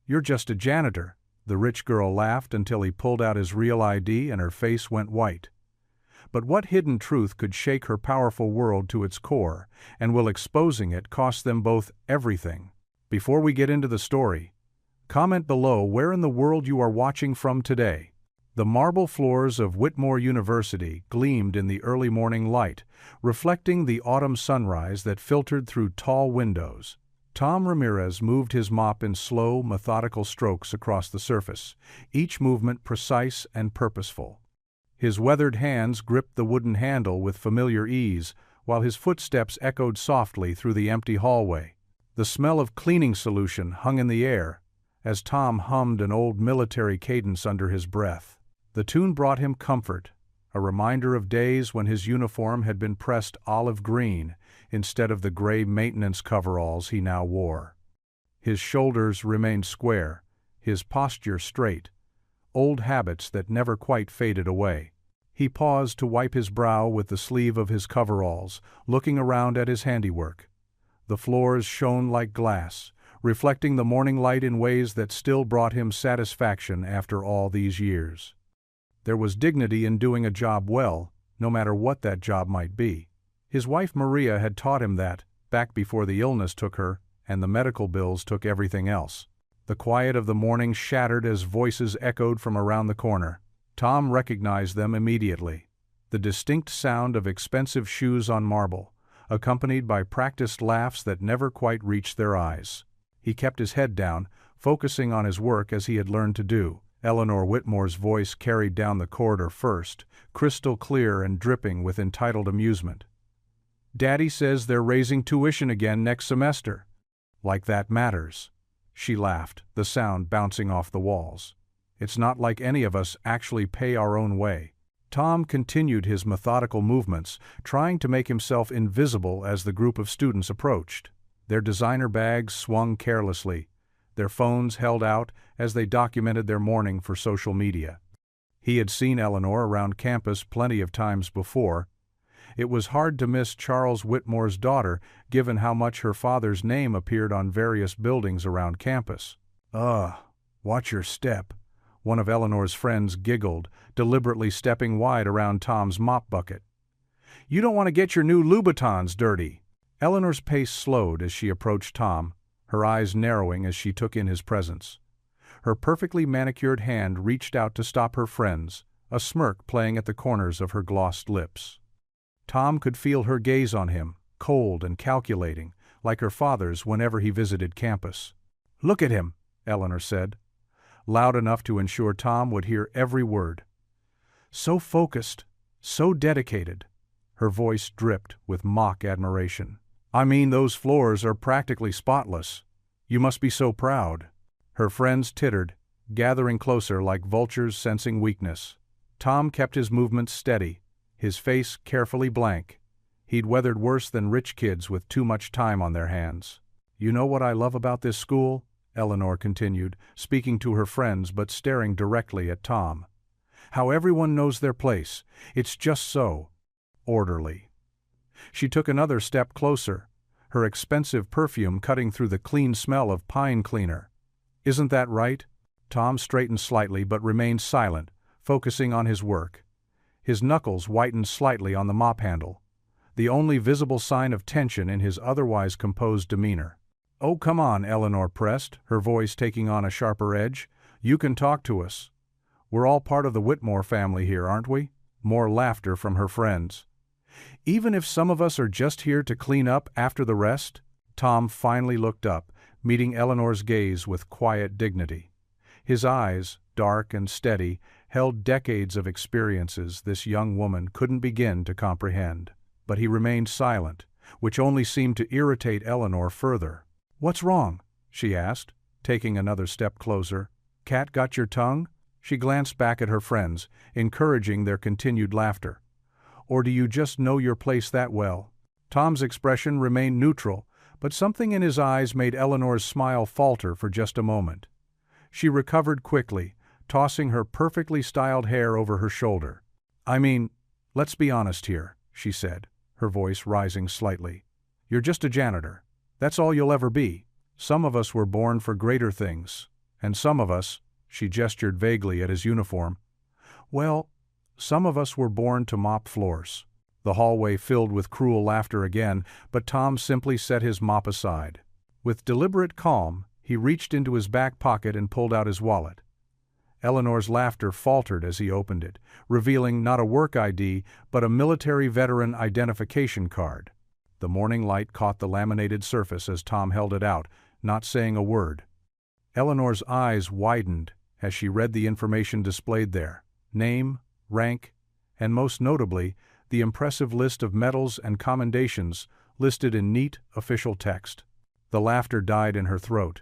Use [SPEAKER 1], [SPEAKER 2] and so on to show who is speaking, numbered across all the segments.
[SPEAKER 1] "You're just a janitor." The rich girl laughed until he pulled out his real ID and her face went white. But what hidden truth could shake her powerful world to its core, and will exposing it cost them both everything? Before we get into the story, comment below where in the world you are watching from today. The marble floors of Whitmore University gleamed in the early morning light, reflecting the autumn sunrise that filtered through tall windows. Tom Ramirez moved his mop in slow, methodical strokes across the surface, each movement precise and purposeful. His weathered hands gripped the wooden handle with familiar ease, while his footsteps echoed softly through the empty hallway. The smell of cleaning solution hung in the air, as Tom hummed an old military cadence under his breath. The tune brought him comfort, a reminder of days when his uniform had been pressed olive green instead of the gray maintenance coveralls he now wore. His shoulders remained square, his posture straight, old habits that never quite faded away. He paused to wipe his brow with the sleeve of his coveralls, looking around at his handiwork. The floors shone like glass, reflecting the morning light in ways that still brought him satisfaction after all these years. There was dignity in doing a job well, no matter what that job might be. His wife Maria had taught him that, back before the illness took her, and the medical bills took everything else. The quiet of the morning shattered as voices echoed from around the corner. Tom recognized them immediately. The distinct sound of expensive shoes on marble, accompanied by practiced laughs that never quite reached their eyes. He kept his head down, focusing on his work as he had learned to do. Eleanor Whitmore's voice carried down the corridor first, crystal clear and dripping with entitled amusement. "Daddy says they're raising tuition again next semester." "Like that matters." She laughed, the sound bouncing off the walls. "It's not like any of us actually pay our own way." Tom continued his methodical movements, trying to make himself invisible as the group of students approached. Their designer bags swung carelessly, their phones held out as they documented their morning for social media. He had seen Eleanor around campus plenty of times before. It was hard to miss Charles Whitmore's daughter, given how much her father's name appeared on various buildings around campus. Watch your step," one of Eleanor's friends giggled, deliberately stepping wide around Tom's mop bucket. "You don't want to get your new Louboutins dirty." Eleanor's pace slowed as she approached Tom, her eyes narrowing as she took in his presence. Her perfectly manicured hand reached out to stop her friend's, a smirk playing at the corners of her glossed lips. Tom could feel her gaze on him, cold and calculating, like her father's whenever he visited campus. "Look at him," Eleanor said, loud enough to ensure Tom would hear every word. "So focused, so dedicated." Her voice dripped with mock admiration. "I mean, those floors are practically spotless. You must be so proud." Her friends tittered, gathering closer like vultures sensing weakness. Tom kept his movements steady, his face carefully blank. He'd weathered worse than rich kids with too much time on their hands. "You know what I love about this school?" Eleanor continued, speaking to her friends but staring directly at Tom. "How everyone knows their place. It's just so orderly." She took another step closer, her expensive perfume cutting through the clean smell of pine cleaner. "Isn't that right?" Tom straightened slightly but remained silent, focusing on his work. His knuckles whitened slightly on the mop handle, the only visible sign of tension in his otherwise composed demeanor. "Oh, come on," Eleanor pressed, her voice taking on a sharper edge. "You can talk to us. We're all part of the Whitmore family here, aren't we?" More laughter from her friends. "Even if some of us are just here to clean up after the rest?" Tom finally looked up, meeting Eleanor's gaze with quiet dignity. His eyes, dark and steady, held decades of experiences this young woman couldn't begin to comprehend. But he remained silent, which only seemed to irritate Eleanor further. "What's wrong?" she asked, taking another step closer. "Cat got your tongue?" She glanced back at her friends, encouraging their continued laughter. "Or do you just know your place that well?" Tom's expression remained neutral, but something in his eyes made Eleanor's smile falter for just a moment. She recovered quickly, tossing her perfectly styled hair over her shoulder. "I mean, let's be honest here," she said, her voice rising slightly. "You're just a janitor. That's all you'll ever be. Some of us were born for greater things. And some of us, she gestured vaguely at his uniform, well, some of us were born to mop floors. The hallway filled with cruel laughter again, but Tom simply set his mop aside. With deliberate calm, he reached into his back pocket and pulled out his wallet. Eleanor's laughter faltered as he opened it, revealing not a work ID, but a military veteran identification card. The morning light caught the laminated surface as Tom held it out, not saying a word. Eleanor's eyes widened as she read the information displayed there: name, rank, and most notably, the impressive list of medals and commendations listed in neat, official text. The laughter died in her throat.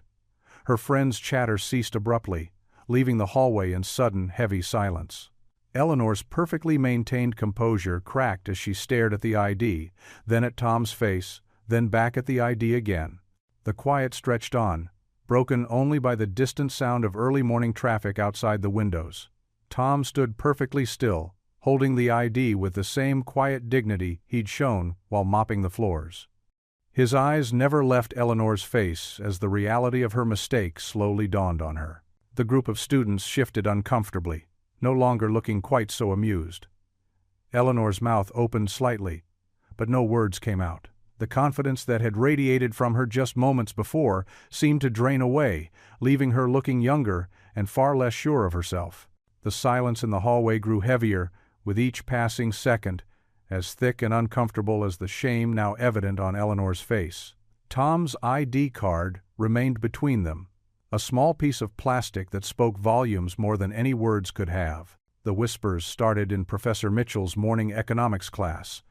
[SPEAKER 1] Her friend's chatter ceased abruptly, leaving the hallway in sudden, heavy silence. Eleanor's perfectly maintained composure cracked as she stared at the ID, then at Tom's face, then back at the ID again. The quiet stretched on, broken only by the distant sound of early morning traffic outside the windows. Tom stood perfectly still, holding the ID with the same quiet dignity he'd shown while mopping the floors. His eyes never left Eleanor's face as the reality of her mistake slowly dawned on her. The group of students shifted uncomfortably, no longer looking quite so amused. Eleanor's mouth opened slightly, but no words came out. The confidence that had radiated from her just moments before seemed to drain away, leaving her looking younger and far less sure of herself. The silence in the hallway grew heavier with each passing second, as thick and uncomfortable as the shame now evident on Eleanor's face. Tom's ID card remained between them, a small piece of plastic that spoke volumes more than any words could have. The whispers started in Professor Mitchell's morning economics class.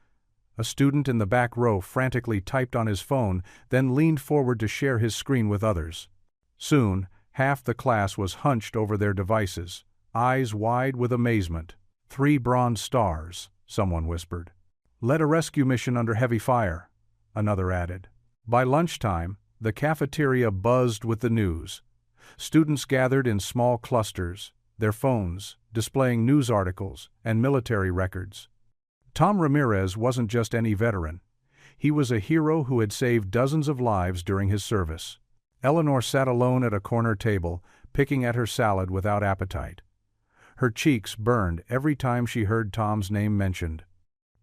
[SPEAKER 1] A student in the back row frantically typed on his phone, then leaned forward to share his screen with others. Soon, half the class was hunched over their devices, eyes wide with amazement. 3 bronze stars, someone whispered. Led a rescue mission under heavy fire, another added. By lunchtime, the cafeteria buzzed with the news. Students gathered in small clusters, their phones displaying news articles and military records. Tom Ramirez wasn't just any veteran. He was a hero who had saved dozens of lives during his service. Eleanor sat alone at a corner table, picking at her salad without appetite. Her cheeks burned every time she heard Tom's name mentioned.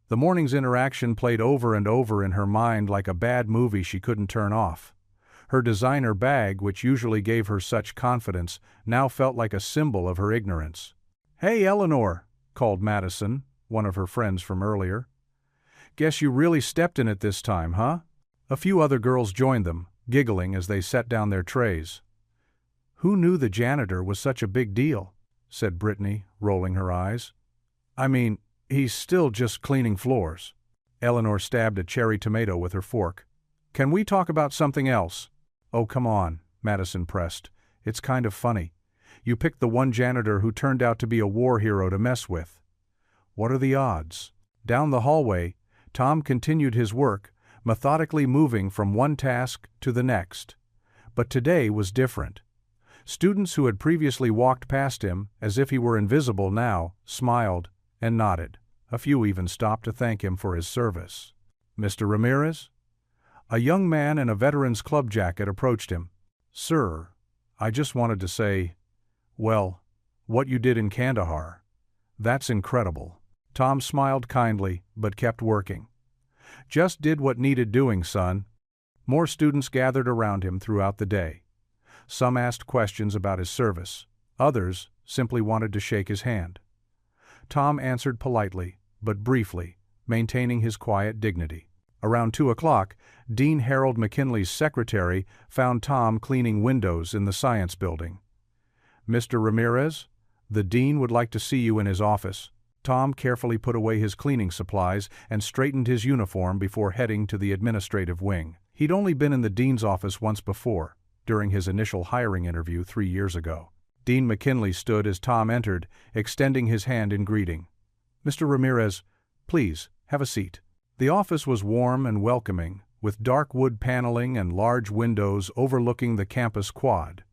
[SPEAKER 1] The morning's interaction played over and over in her mind like a bad movie she couldn't turn off. Her designer bag, which usually gave her such confidence, now felt like a symbol of her ignorance. "Hey, Eleanor," called Madison, one of her friends from earlier. "Guess you really stepped in it this time, huh?" A few other girls joined them, giggling as they set down their trays. "Who knew the janitor was such a big deal?" said Brittany, rolling her eyes. "I mean, he's still just cleaning floors." Eleanor stabbed a cherry tomato with her fork. "Can we talk about something else?" "Oh, come on," Madison pressed. "It's kind of funny. You picked the one janitor who turned out to be a war hero to mess with. What are the odds?" Down the hallway, Tom continued his work, methodically moving from one task to the next. But today was different. Students who had previously walked past him, as if he were invisible now, smiled and nodded. A few even stopped to thank him for his service. "Mr. Ramirez?" A young man in a veteran's club jacket approached him. "Sir, I just wanted to say, well, what you did in Kandahar. That's incredible." Tom smiled kindly, but kept working. "Just did what needed doing, son." More students gathered around him throughout the day. Some asked questions about his service. Others simply wanted to shake his hand. Tom answered politely, but briefly, maintaining his quiet dignity. Around 2 o'clock, Dean Harold McKinley's secretary found Tom cleaning windows in the science building. "Mr. Ramirez, the dean would like to see you in his office." Tom carefully put away his cleaning supplies and straightened his uniform before heading to the administrative wing. He'd only been in the dean's office once before, during his initial hiring interview 3 years ago. Dean McKinley stood as Tom entered, extending his hand in greeting. "Mr. Ramirez, please, have a seat." The office was warm and welcoming, with dark wood paneling and large windows overlooking the campus quad.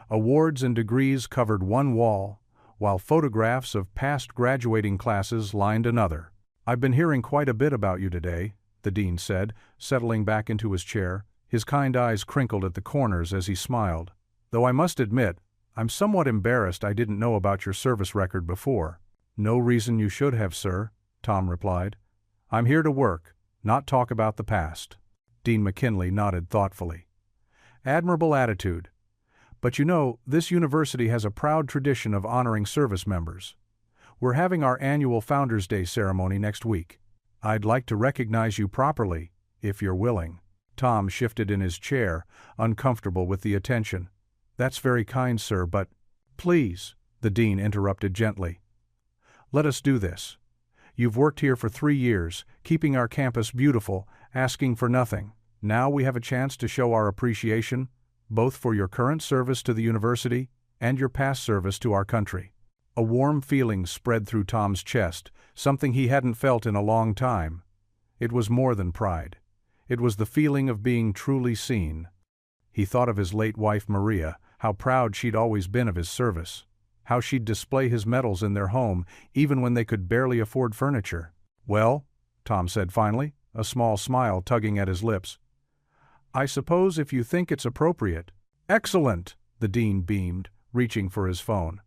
[SPEAKER 1] Awards and degrees covered one wall, while photographs of past graduating classes lined another. "I've been hearing quite a bit about you today," the dean said, settling back into his chair. His kind eyes crinkled at the corners as he smiled. "Though I must admit, I'm somewhat embarrassed I didn't know about your service record before." "No reason you should have, sir," Tom replied. "I'm here to work, not talk about the past." Dean McKinley nodded thoughtfully. "Admirable attitude. But you know, this university has a proud tradition of honoring service members. We're having our annual Founders' Day ceremony next week. I'd like to recognize you properly, if you're willing." Tom shifted in his chair, uncomfortable with the attention. "That's very kind, sir, but—" "Please," the dean interrupted gently. "Let us do this. You've worked here for 3 years, keeping our campus beautiful, asking for nothing. Now we have a chance to show our appreciation, both for your current service to the university and your past service to our country." A warm feeling spread through Tom's chest, something he hadn't felt in a long time. It was more than pride. It was the feeling of being truly seen. He thought of his late wife Maria, how proud she'd always been of his service, how she'd display his medals in their home even when they could barely afford furniture. "Well," Tom said finally, a small smile tugging at his lips, "I suppose if you think it's appropriate—" "Excellent!" the dean beamed, reaching for his phone.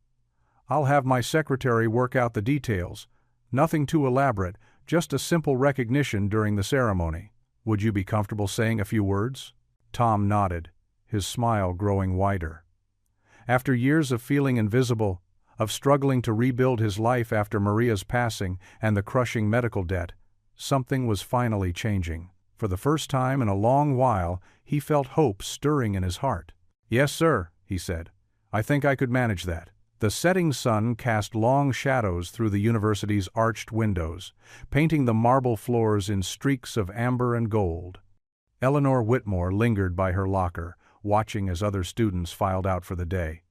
[SPEAKER 1] "I'll have my secretary work out the details. Nothing too elaborate, just a simple recognition during the ceremony. Would you be comfortable saying a few words?" Tom nodded, his smile growing wider. After years of feeling invisible, of struggling to rebuild his life after Maria's passing and the crushing medical debt, something was finally changing. For the first time in a long while, he felt hope stirring in his heart. "Yes, sir," he said. "I think I could manage that." The setting sun cast long shadows through the university's arched windows, painting the marble floors in streaks of amber and gold. Eleanor Whitmore lingered by her locker, watching as other students filed out for the day.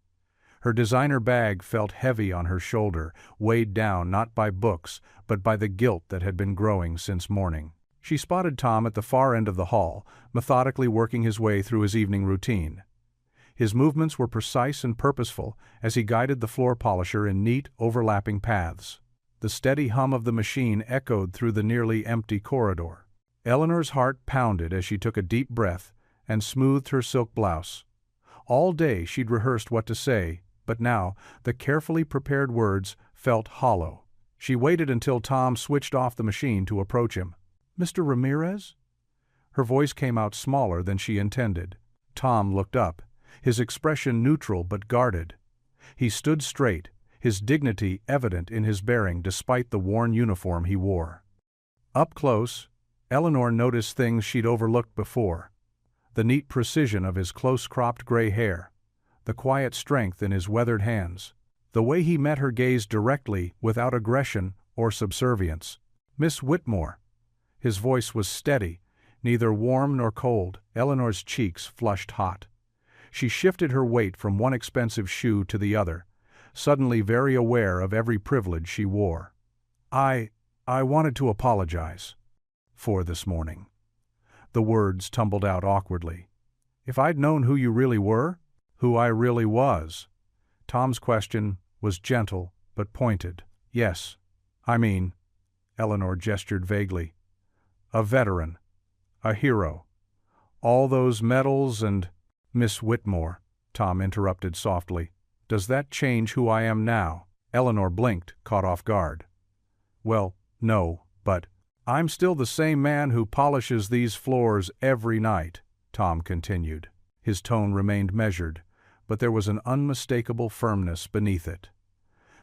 [SPEAKER 1] Her designer bag felt heavy on her shoulder, weighed down not by books, but by the guilt that had been growing since morning. She spotted Tom at the far end of the hall, methodically working his way through his evening routine. His movements were precise and purposeful as he guided the floor polisher in neat, overlapping paths. The steady hum of the machine echoed through the nearly empty corridor. Eleanor's heart pounded as she took a deep breath and smoothed her silk blouse. All day she'd rehearsed what to say, but now the carefully prepared words felt hollow. She waited until Tom switched off the machine to approach him. "Mr. Ramirez?" Her voice came out smaller than she intended. Tom looked up, his expression neutral but guarded. He stood straight, his dignity evident in his bearing despite the worn uniform he wore. Up close, Eleanor noticed things she'd overlooked before. The neat precision of his close-cropped gray hair, the quiet strength in his weathered hands, the way he met her gaze directly without aggression or subservience. "Miss Whitmore." His voice was steady, neither warm nor cold. Eleanor's cheeks flushed hot. She shifted her weight from one expensive shoe to the other, suddenly very aware of every privilege she wore. I wanted to apologize for this morning." The words tumbled out awkwardly. "If I'd known who you really were, who I really was." Tom's question was gentle but pointed. "Yes, I mean," Eleanor gestured vaguely, "a veteran, a hero. All those medals and—" "Miss Whitmore," Tom interrupted softly, "does that change who I am now?" Eleanor blinked, caught off guard. "Well, no, but—" "I'm still the same man who polishes these floors every night," Tom continued. His tone remained measured, but there was an unmistakable firmness beneath it.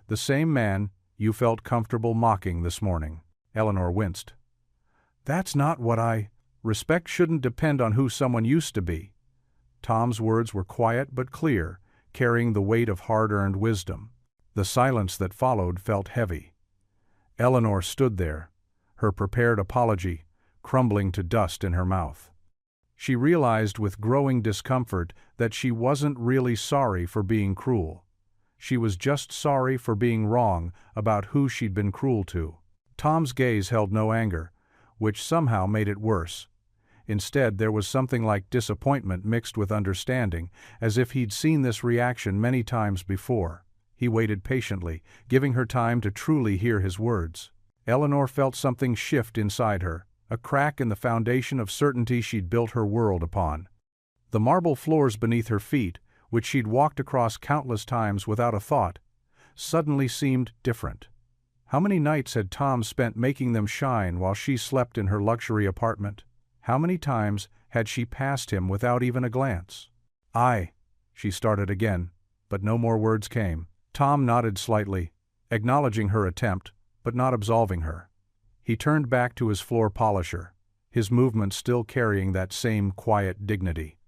[SPEAKER 1] "The same man you felt comfortable mocking this morning." Eleanor winced. "That's not what I—" "Respect shouldn't depend on who someone used to be." Tom's words were quiet but clear, carrying the weight of hard-earned wisdom. The silence that followed felt heavy. Eleanor stood there, her prepared apology crumbling to dust in her mouth. She realized with growing discomfort that she wasn't really sorry for being cruel. She was just sorry for being wrong about who she'd been cruel to. Tom's gaze held no anger, which somehow made it worse. Instead, there was something like disappointment mixed with understanding, as if he'd seen this reaction many times before. He waited patiently, giving her time to truly hear his words. Eleanor felt something shift inside her, a crack in the foundation of certainty she'd built her world upon. The marble floors beneath her feet which she'd walked across countless times without a thought, suddenly seemed different. How many nights had Tom spent making them shine while she slept in her luxury apartment? How many times had she passed him without even a glance? She started again, but no more words came. Tom nodded slightly, acknowledging her attempt, but not absolving her. He turned back to his floor polisher, his movements still carrying that same quiet dignity.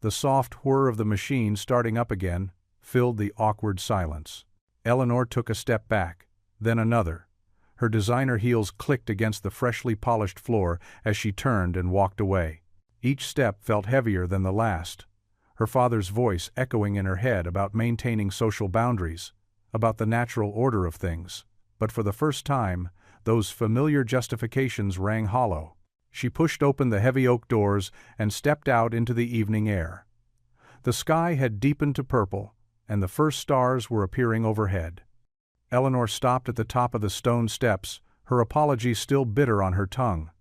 [SPEAKER 1] The soft whir of the machine starting up again filled the awkward silence. Eleanor took a step back, then another. Her designer heels clicked against the freshly polished floor as she turned and walked away. Each step felt heavier than the last, her father's voice echoing in her head about maintaining social boundaries, about the natural order of things. But for the first time, those familiar justifications rang hollow. She pushed open the heavy oak doors and stepped out into the evening air. The sky had deepened to purple, and the first stars were appearing overhead. Eleanor stopped at the top of the stone steps, her apology still bitter on her tongue.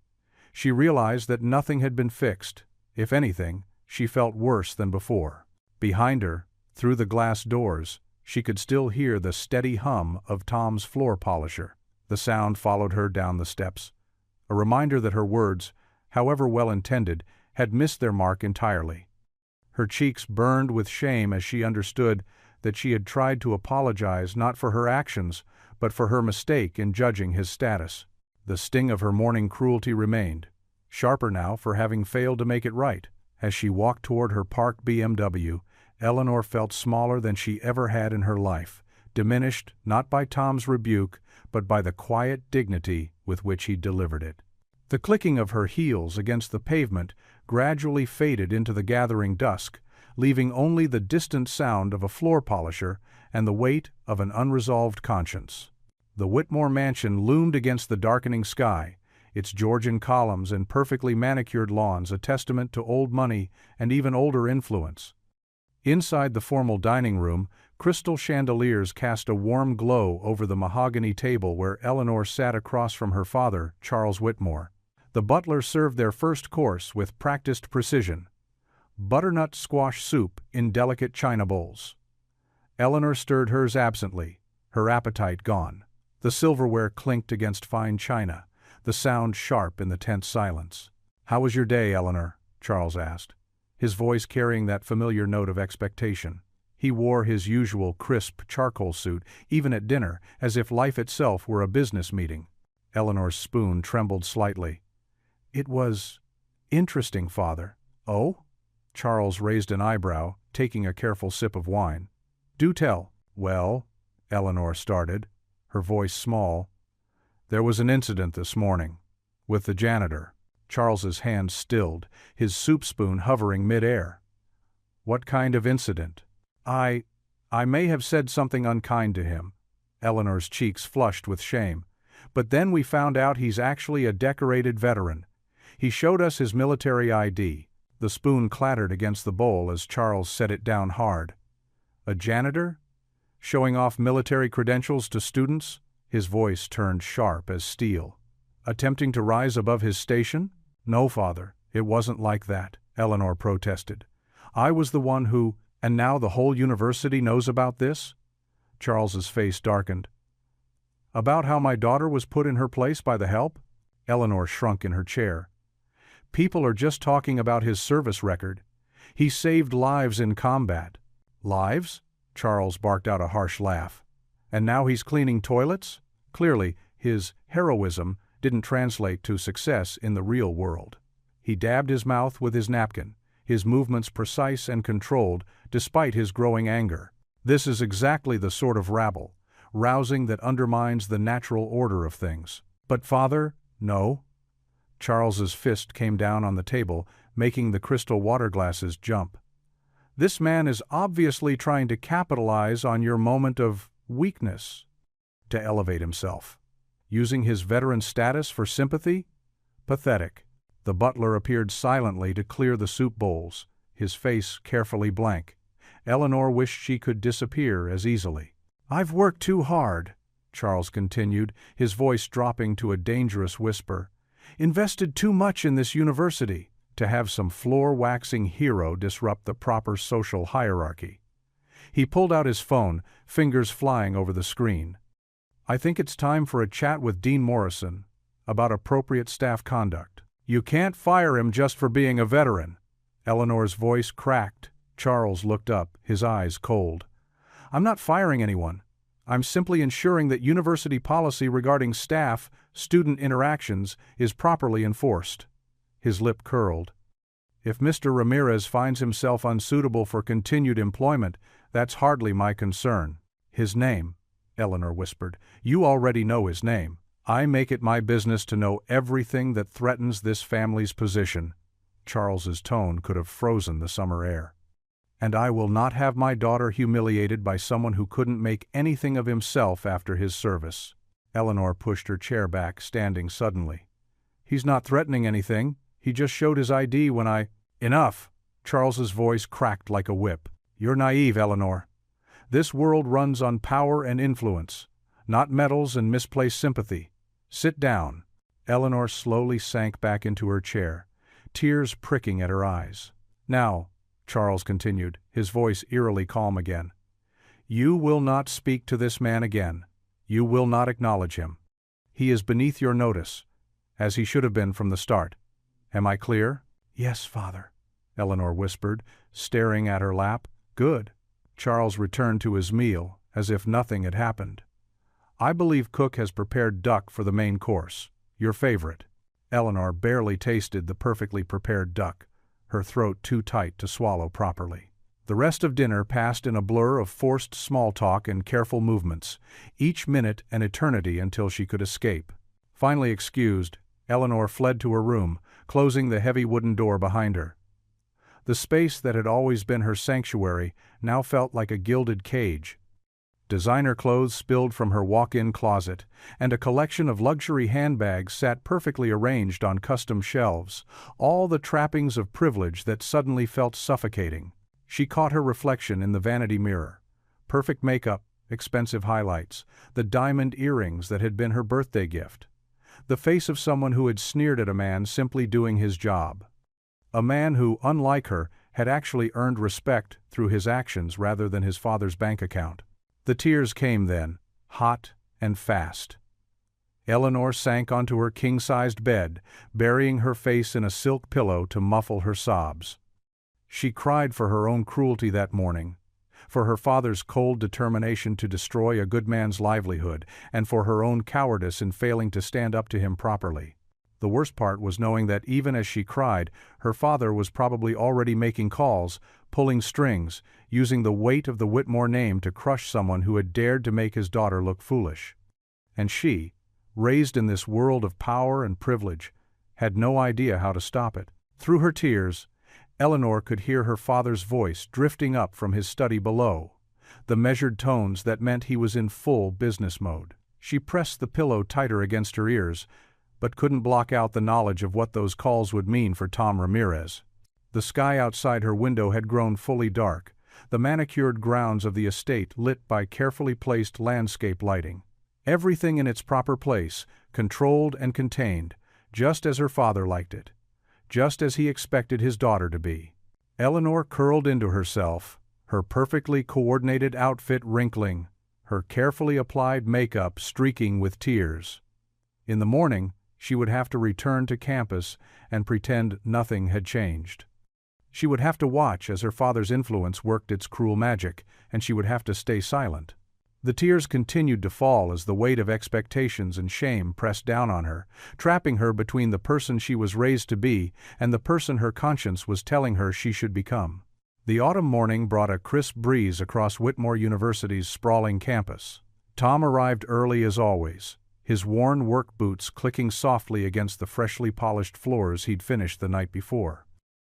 [SPEAKER 1] She realized that nothing had been fixed. If anything, she felt worse than before. Behind her, through the glass doors, she could still hear the steady hum of Tom's floor polisher. The sound followed her down the steps, a reminder that her words, however well-intended, had missed their mark entirely. Her cheeks burned with shame as she understood that she had tried to apologize not for her actions, but for her mistake in judging his status. The sting of her morning cruelty remained, sharper now for having failed to make it right. As she walked toward her parked BMW, Eleanor felt smaller than she ever had in her life, diminished not by Tom's rebuke, but by the quiet dignity with which he delivered it. The clicking of her heels against the pavement gradually faded into the gathering dusk, leaving only the distant sound of a floor polisher and the weight of an unresolved conscience. The Whitmore mansion loomed against the darkening sky, its Georgian columns and perfectly manicured lawns a testament to old money and even older influence. Inside the formal dining room, crystal chandeliers cast a warm glow over the mahogany table where Eleanor sat across from her father, Charles Whitmore. The butler served their first course with practiced precision: butternut squash soup in delicate china bowls. Eleanor stirred hers absently, her appetite gone. The silverware clinked against fine china, the sound sharp in the tense silence. "How was your day, Eleanor?" Charles asked, his voice carrying that familiar note of expectation. He wore his usual crisp charcoal suit, even at dinner, as if life itself were a business meeting. Eleanor's spoon trembled slightly. "It was interesting, Father." "Oh?" Charles raised an eyebrow, taking a careful sip of wine. "Do tell." "Well," Eleanor started, her voice small, "there was an incident this morning, with the janitor." Charles's hand stilled, his soup spoon hovering mid-air. "What kind of incident?" I may have said something unkind to him." Eleanor's cheeks flushed with shame. "But then we found out he's actually a decorated veteran. He showed us his military ID." The spoon clattered against the bowl as Charles set it down hard. "A janitor? Showing off military credentials to students?" His voice turned sharp as steel. "Attempting to rise above his station?" "No, Father, it wasn't like that," Eleanor protested. "I was the one who— And now the whole university knows about this?" Charles's face darkened. "About how my daughter was put in her place by the help?" Eleanor shrunk in her chair. "People are just talking about his service record. He saved lives in combat." "Lives?" Charles barked out a harsh laugh. "And now he's cleaning toilets?" Clearly, his heroism didn't translate to success in the real world. He dabbed his mouth with his napkin, his movements precise and controlled despite his growing anger. "This is exactly the sort of rabble, rousing that undermines the natural order of things." "But Father, no." Charles's fist came down on the table, making the crystal water glasses jump. "This man is obviously trying to capitalize on your moment of weakness, to elevate himself. Using his veteran status for sympathy? Pathetic." The butler appeared silently to clear the soup bowls, his face carefully blank. Eleanor wished she could disappear as easily. "I've worked too hard," Charles continued, his voice dropping to a dangerous whisper. "Invested too much in this university to have some floor-waxing hero disrupt the proper social hierarchy." He pulled out his phone, fingers flying over the screen. "I think it's time for a chat with Dean Morrison about appropriate staff conduct." "You can't fire him just for being a veteran." Eleanor's voice cracked. Charles looked up, his eyes cold. "I'm not firing anyone. I'm simply ensuring that university policy regarding staff-student interactions is properly enforced." His lip curled. "If Mr. Ramirez finds himself unsuitable for continued employment, that's hardly my concern." "His name," Eleanor whispered. "You already know his name. I make it my business to know everything that threatens this family's position." Charles's tone could have frozen the summer air. "And I will not have my daughter humiliated by someone who couldn't make anything of himself after his service." Eleanor pushed her chair back, standing suddenly. "He's not threatening anything. He just showed his ID when I—" "Enough!" Charles's voice cracked like a whip. "You're naive, Eleanor. This world runs on power and influence, not medals and misplaced sympathy. Sit down." Eleanor slowly sank back into her chair, tears pricking at her eyes. "Now," Charles continued, his voice eerily calm again, "you will not speak to this man again. You will not acknowledge him. He is beneath your notice, as he should have been from the start. Am I clear?" "Yes, Father," Eleanor whispered, staring at her lap. "Good." Charles returned to his meal, as if nothing had happened. "I believe Cook has prepared duck for the main course. Your favorite." Eleanor barely tasted the perfectly prepared duck, her throat too tight to swallow properly. The rest of dinner passed in a blur of forced small talk and careful movements, each minute an eternity until she could escape. Finally excused, Eleanor fled to her room, closing the heavy wooden door behind her. The space that had always been her sanctuary now felt like a gilded cage. Designer clothes spilled from her walk-in closet, and a collection of luxury handbags sat perfectly arranged on custom shelves, all the trappings of privilege that suddenly felt suffocating. She caught her reflection in the vanity mirror. Perfect makeup, expensive highlights, the diamond earrings that had been her birthday gift. The face of someone who had sneered at a man simply doing his job. A man who, unlike her, had actually earned respect through his actions rather than his father's bank account. The tears came then, hot and fast. Eleanor sank onto her king-sized bed, burying her face in a silk pillow to muffle her sobs. She cried for her own cruelty that morning, for her father's cold determination to destroy a good man's livelihood, and for her own cowardice in failing to stand up to him properly. The worst part was knowing that even as she cried, her father was probably already making calls, pulling strings, using the weight of the Whitmore name to crush someone who had dared to make his daughter look foolish. And she, raised in this world of power and privilege, had no idea how to stop it. Through her tears, Eleanor could hear her father's voice drifting up from his study below, the measured tones that meant he was in full business mode. She pressed the pillow tighter against her ears, but couldn't block out the knowledge of what those calls would mean for Tom Ramirez. The sky outside her window had grown fully dark, the manicured grounds of the estate lit by carefully placed landscape lighting. Everything in its proper place, controlled and contained, just as her father liked it, just as he expected his daughter to be. Eleanor curled into herself, her perfectly coordinated outfit wrinkling, her carefully applied makeup streaking with tears. In the morning, she would have to return to campus and pretend nothing had changed. She would have to watch as her father's influence worked its cruel magic, and she would have to stay silent. The tears continued to fall as the weight of expectations and shame pressed down on her, trapping her between the person she was raised to be and the person her conscience was telling her she should become. The autumn morning brought a crisp breeze across Whitmore University's sprawling campus. Tom arrived early as always, his worn work boots clicking softly against the freshly polished floors he'd finished the night before.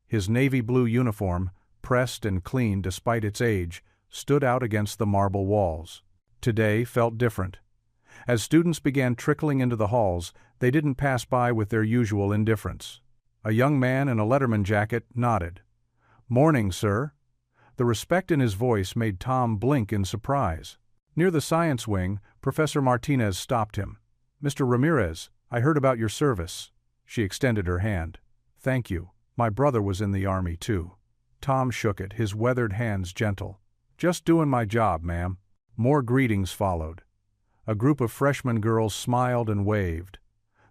[SPEAKER 1] His navy blue uniform, pressed and clean despite its age, stood out against the marble walls. Today felt different. As students began trickling into the halls, they didn't pass by with their usual indifference. A young man in a Letterman jacket nodded. "Morning, sir." The respect in his voice made Tom blink in surprise. Near the science wing, Professor Martinez stopped him. "Mr. Ramirez, I heard about your service." She extended her hand. "Thank you. My brother was in the army, too." Tom shook it, his weathered hands gentle. "Just doing my job, ma'am." More greetings followed. A group of freshman girls smiled and waved.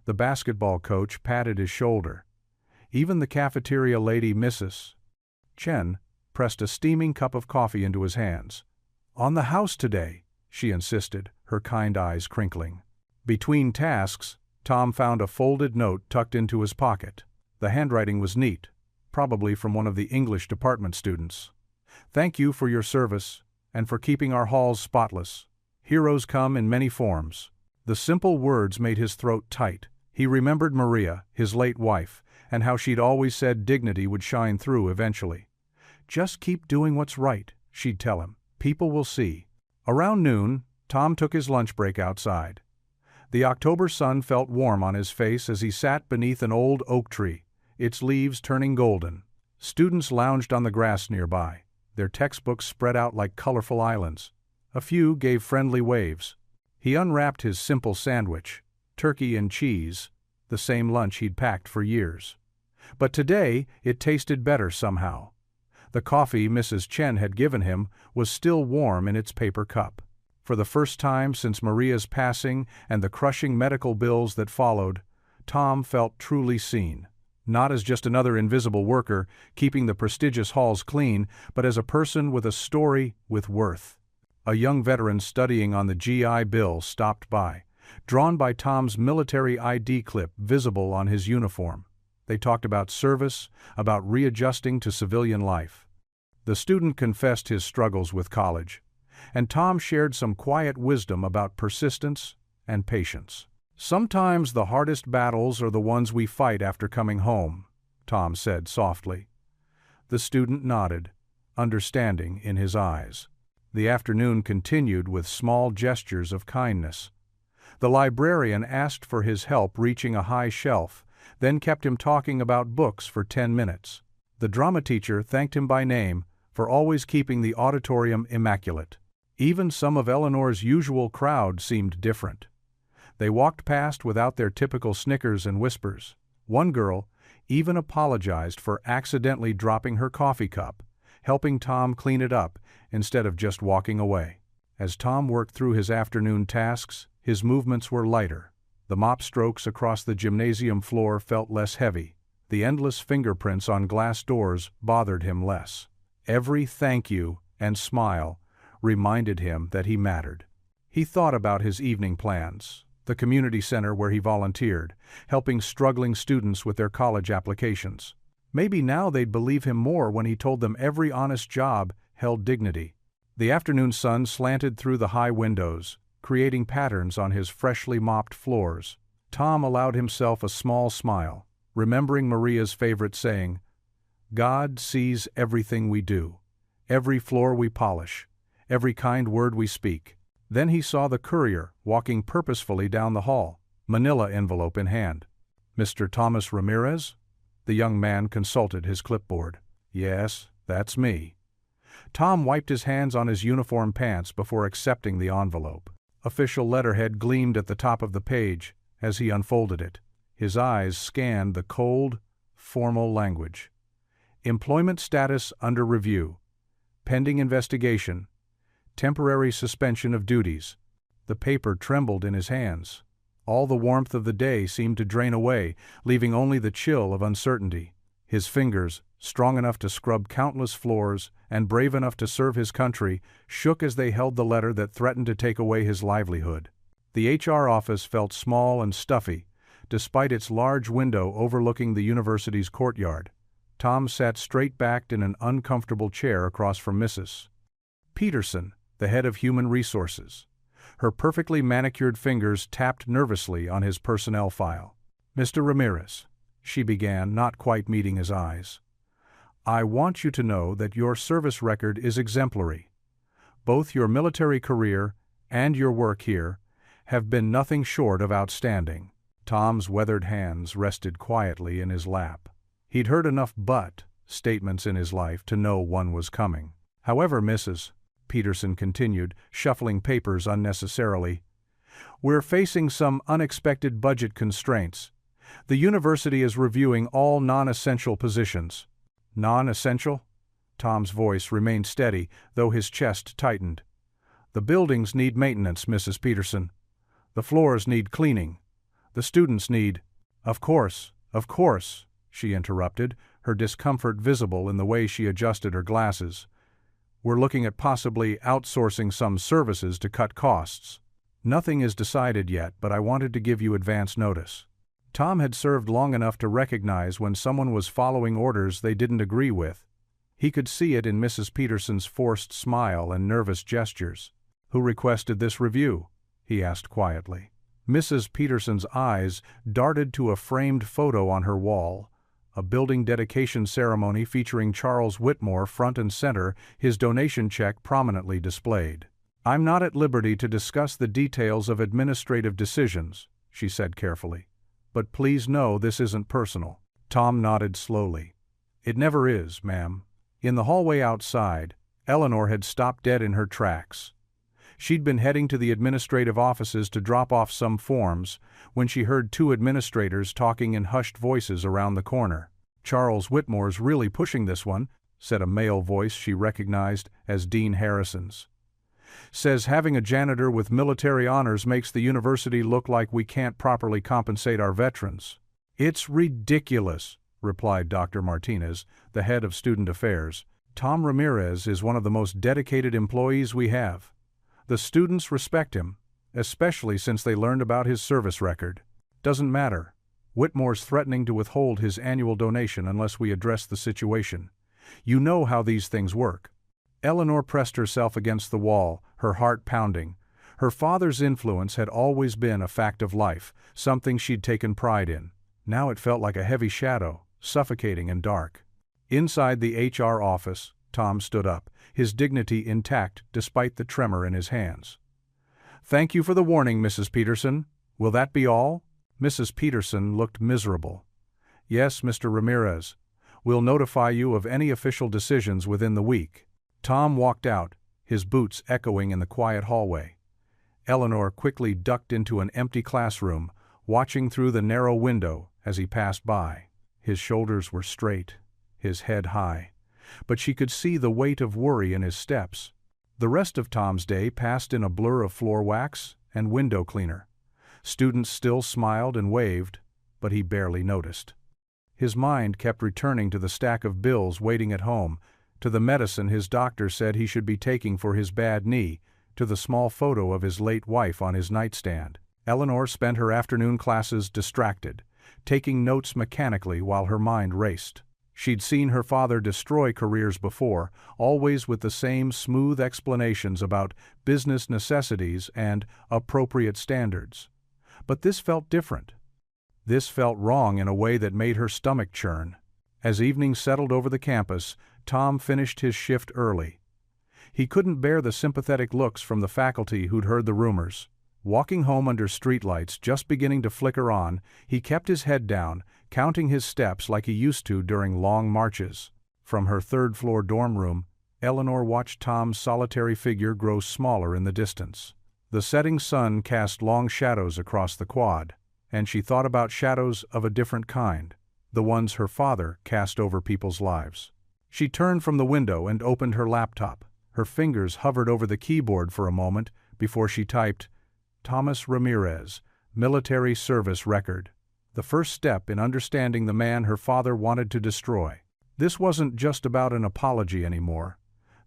[SPEAKER 1] The basketball coach patted his shoulder. Even the cafeteria lady, Mrs. Chen, pressed a steaming cup of coffee into his hands. "On the house today," she insisted, her kind eyes crinkling. Between tasks, Tom found a folded note tucked into his pocket. The handwriting was neat, probably from one of the English department students. "Thank you for your service, and for keeping our halls spotless. Heroes come in many forms." The simple words made his throat tight. He remembered Maria, his late wife, and how she'd always said dignity would shine through eventually. "Just keep doing what's right," she'd tell him. "People will see." Around noon, Tom took his lunch break outside. The October sun felt warm on his face as he sat beneath an old oak tree, its leaves turning golden. Students lounged on the grass nearby, their textbooks spread out like colorful islands. A few gave friendly waves. He unwrapped his simple sandwich, turkey and cheese, the same lunch he'd packed for years. But today it tasted better somehow. The coffee Mrs. Chen had given him was still warm in its paper cup. For the first time since Maria's passing and the crushing medical bills that followed, Tom felt truly seen. Not as just another invisible worker keeping the prestigious halls clean, but as a person with a story with worth. A young veteran studying on the GI Bill stopped by, drawn by Tom's military ID clip visible on his uniform. They talked about service, about readjusting to civilian life. The student confessed his struggles with college, and Tom shared some quiet wisdom about persistence and patience. "Sometimes the hardest battles are the ones we fight after coming home," Tom said softly. The student nodded, understanding in his eyes. The afternoon continued with small gestures of kindness. The librarian asked for his help reaching a high shelf, then kept him talking about books for 10 minutes. The drama teacher thanked him by name for always keeping the auditorium immaculate. Even some of Eleanor's usual crowd seemed different. They walked past without their typical snickers and whispers. One girl even apologized for accidentally dropping her coffee cup, helping Tom clean it up instead of just walking away. As Tom worked through his afternoon tasks, his movements were lighter. The mop strokes across the gymnasium floor felt less heavy. The endless fingerprints on glass doors bothered him less. Every thank you and smile reminded him that he mattered. He thought about his evening plans, the community center where he volunteered, helping struggling students with their college applications. Maybe now they'd believe him more when he told them every honest job held dignity. The afternoon sun slanted through the high windows, creating patterns on his freshly mopped floors. Tom allowed himself a small smile, remembering Maria's favorite saying, "God sees everything we do, every floor we polish, every kind word we speak." Then he saw the courier walking purposefully down the hall, manila envelope in hand. "Mr. Thomas Ramirez?" The young man consulted his clipboard. "Yes, that's me." Tom wiped his hands on his uniform pants before accepting the envelope. Official letterhead gleamed at the top of the page as he unfolded it. His eyes scanned the cold, formal language. "Employment status under review. Pending investigation. Temporary suspension of duties." The paper trembled in his hands. All the warmth of the day seemed to drain away, leaving only the chill of uncertainty. His fingers, strong enough to scrub countless floors and brave enough to serve his country, shook as they held the letter that threatened to take away his livelihood. The HR office felt small and stuffy, despite its large window overlooking the university's courtyard. Tom sat straight-backed in an uncomfortable chair across from Mrs. Peterson, the head of human resources. Her perfectly manicured fingers tapped nervously on his personnel file. "Mr. Ramirez," she began, not quite meeting his eyes, "I want you to know that your service record is exemplary. Both your military career and your work here have been nothing short of outstanding." Tom's weathered hands rested quietly in his lap. He'd heard enough "but" statements in his life to know one was coming. "However, Mrs. Peterson continued, shuffling papers unnecessarily, "we're facing some unexpected budget constraints. The university is reviewing all non-essential positions." "Non-essential?" Tom's voice remained steady, though his chest tightened. "The buildings need maintenance, Mrs. Peterson. The floors need cleaning. The students need—" Of course, she interrupted, her discomfort visible in the way she adjusted her glasses. "We're looking at possibly outsourcing some services to cut costs. Nothing is decided yet, but I wanted to give you advance notice." Tom had served long enough to recognize when someone was following orders they didn't agree with. He could see it in Mrs. Peterson's forced smile and nervous gestures. "Who requested this review?" he asked quietly. Mrs. Peterson's eyes darted to a framed photo on her wall, a building dedication ceremony featuring Charles Whitmore front and center, his donation check prominently displayed. "I'm not at liberty to discuss the details of administrative decisions," she said carefully. "But please know this isn't personal." Tom nodded slowly. "It never is, ma'am." In the hallway outside, Eleanor had stopped dead in her tracks. She'd been heading to the administrative offices to drop off some forms when she heard two administrators talking in hushed voices around the corner. "Charles Whitmore's really pushing this one," said a male voice she recognized as Dean Harrison's. "Says having a janitor with military honors makes the university look like we can't properly compensate our veterans." "It's ridiculous," replied Dr. Martinez, the head of student affairs. "Tom Ramirez is one of the most dedicated employees we have. The students respect him, especially since they learned about his service record. Doesn't matter. Whitmore's threatening to withhold his annual donation unless we address the situation. You know how these things work." Eleanor pressed herself against the wall, her heart pounding. Her father's influence had always been a fact of life, something she'd taken pride in. Now it felt like a heavy shadow, suffocating and dark. Inside the HR office, Tom stood up, his dignity intact despite the tremor in his hands. "Thank you for the warning, Mrs. Peterson. Will that be all?" Mrs. Peterson looked miserable. "Yes, Mr. Ramirez. We'll notify you of any official decisions within the week." Tom walked out, his boots echoing in the quiet hallway. Eleanor quickly ducked into an empty classroom, watching through the narrow window as he passed by. His shoulders were straight, his head high, but she could see the weight of worry in his steps. The rest of Tom's day passed in a blur of floor wax and window cleaner. Students still smiled and waved, but he barely noticed. His mind kept returning to the stack of bills waiting at home, to the medicine his doctor said he should be taking for his bad knee, to the small photo of his late wife on his nightstand. Eleanor spent her afternoon classes distracted, taking notes mechanically while her mind raced. She'd seen her father destroy careers before, always with the same smooth explanations about business necessities and appropriate standards. But this felt different. This felt wrong in a way that made her stomach churn. As evening settled over the campus, Tom finished his shift early. He couldn't bear the sympathetic looks from the faculty who'd heard the rumors. Walking home under streetlights just beginning to flicker on, he kept his head down, counting his steps like he used to during long marches. From her third-floor dorm room, Eleanor watched Tom's solitary figure grow smaller in the distance. The setting sun cast long shadows across the quad, and she thought about shadows of a different kind, the ones her father cast over people's lives. She turned from the window and opened her laptop. Her fingers hovered over the keyboard for a moment before she typed, "Thomas Ramirez, military service record." The first step in understanding the man her father wanted to destroy. This wasn't just about an apology anymore.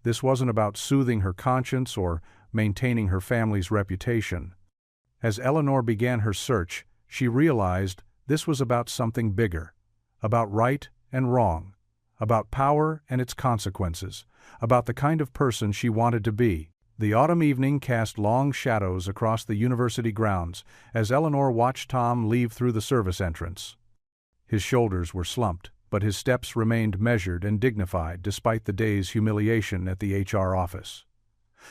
[SPEAKER 1] This wasn't about soothing her conscience or maintaining her family's reputation. As Eleanor began her search, she realized this was about something bigger, about right and wrong, about power and its consequences, about the kind of person she wanted to be. The autumn evening cast long shadows across the university grounds as Eleanor watched Tom leave through the service entrance. His shoulders were slumped, but his steps remained measured and dignified despite the day's humiliation at the HR office.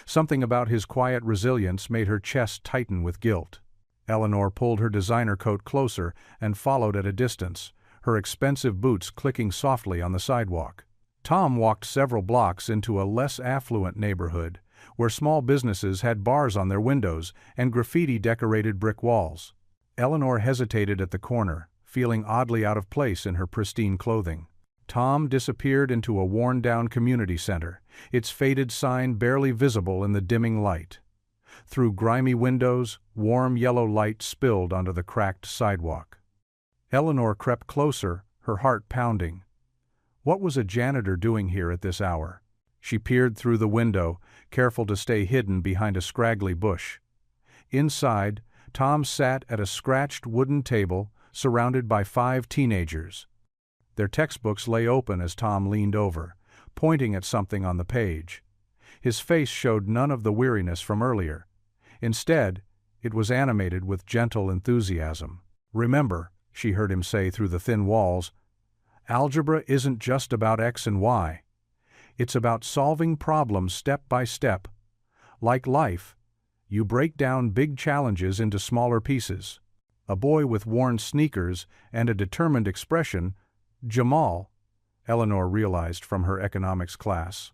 [SPEAKER 1] Something about his quiet resilience made her chest tighten with guilt. Eleanor pulled her designer coat closer and followed at a distance, her expensive boots clicking softly on the sidewalk. Tom walked several blocks into a less affluent neighborhood, where small businesses had bars on their windows and graffiti-decorated brick walls. Eleanor hesitated at the corner, feeling oddly out of place in her pristine clothing. Tom disappeared into a worn-down community center, its faded sign barely visible in the dimming light. Through grimy windows, warm yellow light spilled onto the cracked sidewalk. Eleanor crept closer, her heart pounding. What was a janitor doing here at this hour? She peered through the window, careful to stay hidden behind a scraggly bush. Inside, Tom sat at a scratched wooden table, surrounded by 5 teenagers. Their textbooks lay open as Tom leaned over, pointing at something on the page. His face showed none of the weariness from earlier. Instead, it was animated with gentle enthusiasm. "Remember," she heard him say through the thin walls, "algebra isn't just about X and Y. It's about solving problems step by step. Like life, you break down big challenges into smaller pieces." A boy with worn sneakers and a determined expression, Jamal, Eleanor realized from her economics class,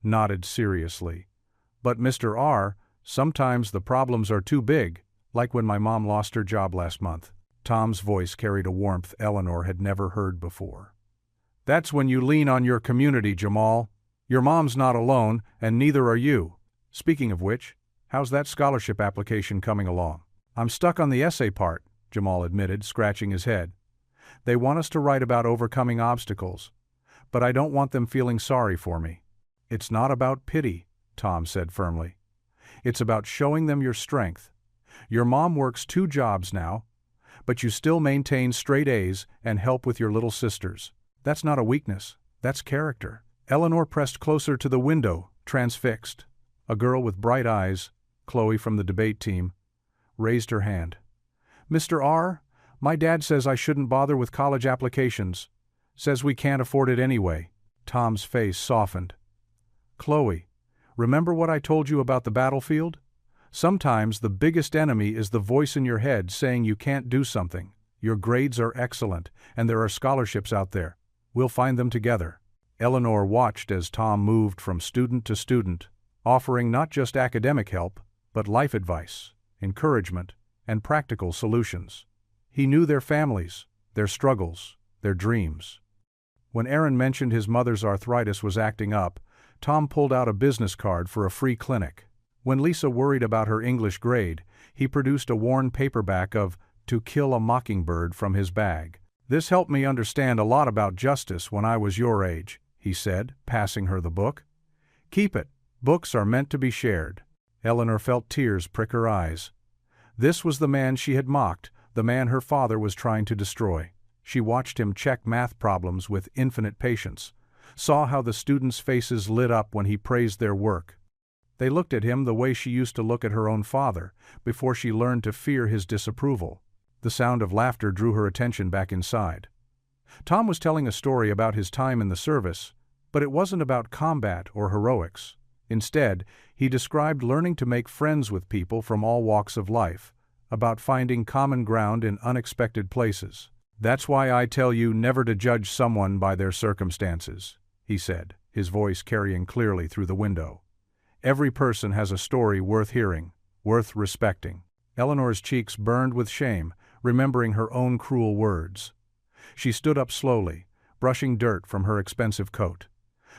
[SPEAKER 1] nodded seriously. "But Mr. R, sometimes the problems are too big, like when my mom lost her job last month." Tom's voice carried a warmth Eleanor had never heard before. "That's when you lean on your community, Jamal. Your mom's not alone, and neither are you. Speaking of which, how's that scholarship application coming along?" "I'm stuck on the essay part," Jamal admitted, scratching his head. "They want us to write about overcoming obstacles, but I don't want them feeling sorry for me." "It's not about pity," Tom said firmly. "It's about showing them your strength. Your mom works 2 jobs now, but you still maintain straight A's and help with your little sisters. That's not a weakness, that's character." Eleanor pressed closer to the window, transfixed. A girl with bright eyes, Chloe from the debate team, raised her hand. "Mr. R, my dad says I shouldn't bother with college applications. Says we can't afford it anyway." Tom's face softened. "Chloe, remember what I told you about the battlefield? Sometimes the biggest enemy is the voice in your head saying you can't do something. Your grades are excellent, and there are scholarships out there. We'll find them together." Eleanor watched as Tom moved from student to student, offering not just academic help, but life advice, encouragement, and practical solutions. He knew their families, their struggles, their dreams. When Aaron mentioned his mother's arthritis was acting up, Tom pulled out a business card for a free clinic. When Lisa worried about her English grade, he produced a worn paperback of To Kill a Mockingbird from his bag. "This helped me understand a lot about justice when I was your age," he said, passing her the book. "Keep it. Books are meant to be shared." Eleanor felt tears prick her eyes. This was the man she had mocked, the man her father was trying to destroy. She watched him check math problems with infinite patience, saw how the students' faces lit up when he praised their work. They looked at him the way she used to look at her own father, before she learned to fear his disapproval. The sound of laughter drew her attention back inside. Tom was telling a story about his time in the service, but it wasn't about combat or heroics. Instead, he described learning to make friends with people from all walks of life, about finding common ground in unexpected places. "That's why I tell you never to judge someone by their circumstances," he said, his voice carrying clearly through the window. "Every person has a story worth hearing, worth respecting." Eleanor's cheeks burned with shame, remembering her own cruel words. She stood up slowly, brushing dirt from her expensive coat.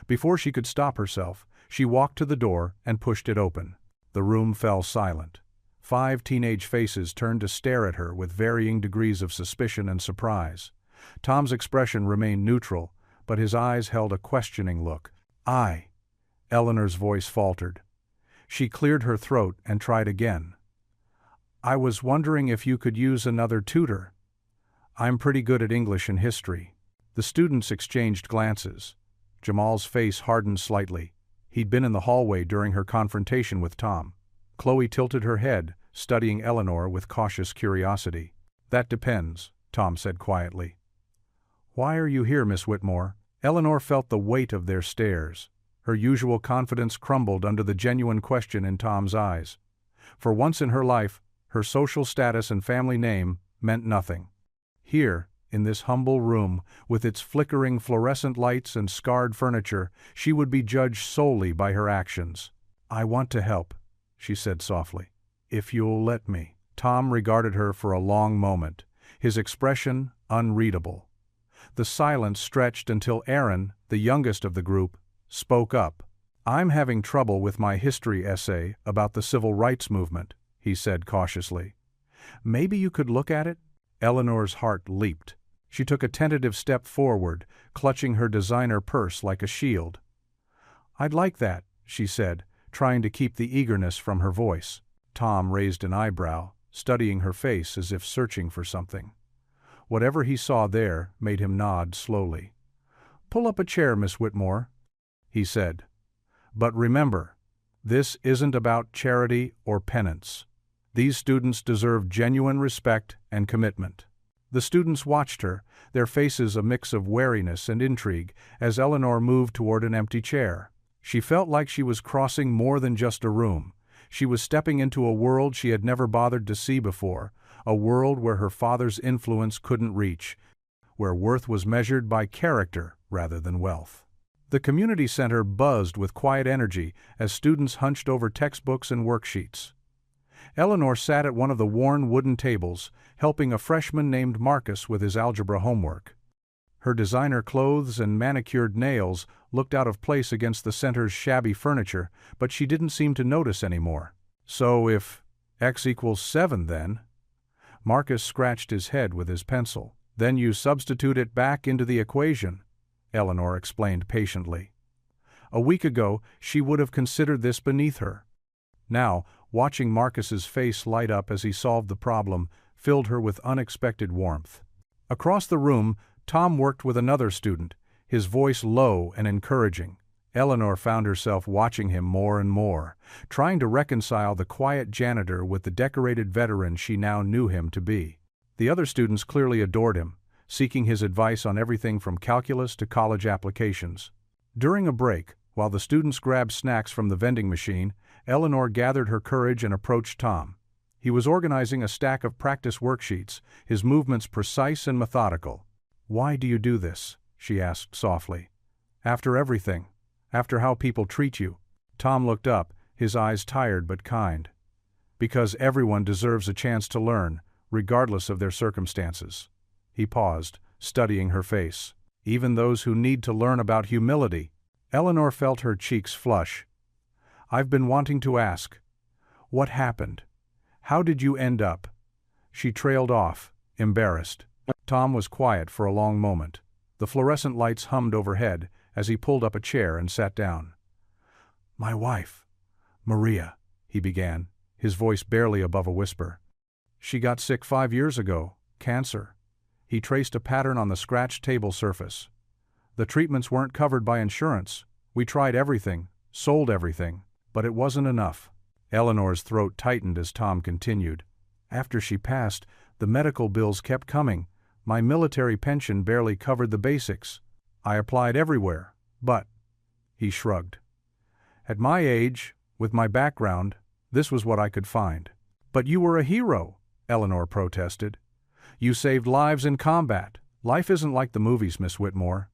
[SPEAKER 1] Before she could stop herself, she walked to the door and pushed it open. The room fell silent. 5 teenage faces turned to stare at her with varying degrees of suspicion and surprise. Tom's expression remained neutral, but his eyes held a questioning look. Eleanor's voice faltered. She cleared her throat and tried again. "I was wondering if you could use another tutor. I'm pretty good at English and history." The students exchanged glances. Jamal's face hardened slightly. He'd been in the hallway during her confrontation with Tom. Chloe tilted her head, studying Eleanor with cautious curiosity. "That depends," Tom said quietly. "Why are you here, Miss Whitmore?" Eleanor felt the weight of their stares. Her usual confidence crumbled under the genuine question in Tom's eyes. For once in her life, her social status and family name meant nothing. Here, in this humble room, with its flickering fluorescent lights and scarred furniture, she would be judged solely by her actions. "I want to help," she said softly. "If you'll let me." Tom regarded her for a long moment, his expression unreadable. The silence stretched until Aaron, the youngest of the group, spoke up. "I'm having trouble with my history essay about the civil rights movement," he said cautiously. "Maybe you could look at it?" Eleanor's heart leaped. She took a tentative step forward, clutching her designer purse like a shield. "I'd like that," she said, trying to keep the eagerness from her voice. Tom raised an eyebrow, studying her face as if searching for something. Whatever he saw there made him nod slowly. "Pull up a chair, Miss Whitmore," he said. "But remember, this isn't about charity or penance. These students deserve genuine respect and commitment." The students watched her, their faces a mix of wariness and intrigue, as Eleanor moved toward an empty chair. She felt like she was crossing more than just a room. She was stepping into a world she had never bothered to see before, a world where her father's influence couldn't reach, where worth was measured by character rather than wealth. The community center buzzed with quiet energy as students hunched over textbooks and worksheets. Eleanor sat at one of the worn wooden tables, helping a freshman named Marcus with his algebra homework. Her designer clothes and manicured nails looked out of place against the center's shabby furniture, but she didn't seem to notice anymore. "So if x equals 7 then?" Marcus scratched his head with his pencil. "Then you substitute it back into the equation," Eleanor explained patiently. A week ago, she would have considered this beneath her. Now, watching Marcus's face light up as he solved the problem filled her with unexpected warmth. Across the room, Tom worked with another student, his voice low and encouraging. Eleanor found herself watching him more and more, trying to reconcile the quiet janitor with the decorated veteran she now knew him to be. The other students clearly adored him, seeking his advice on everything from calculus to college applications. During a break, while the students grabbed snacks from the vending machine, Eleanor gathered her courage and approached Tom. He was organizing a stack of practice worksheets, his movements precise and methodical. "Why do you do this?" she asked softly. "After everything, after how people treat you." Tom looked up, his eyes tired but kind. "Because everyone deserves a chance to learn, regardless of their circumstances." He paused, studying her face. "Even those who need to learn about humility." Eleanor felt her cheeks flush. "I've been wanting to ask. What happened? How did you end up?" She trailed off, embarrassed. Tom was quiet for a long moment. The fluorescent lights hummed overhead as he pulled up a chair and sat down. "My wife, Maria," he began, his voice barely above a whisper. "She got sick 5 years ago, cancer." He traced a pattern on the scratched table surface. "The treatments weren't covered by insurance. We tried everything, sold everything, but it wasn't enough." Eleanor's throat tightened as Tom continued. "After she passed, the medical bills kept coming. My military pension barely covered the basics. I applied everywhere, but—" he shrugged. "At my age, with my background, this was what I could find." "But you were a hero," Eleanor protested. "You saved lives in combat. Life isn't like the movies, Miss Whitmore.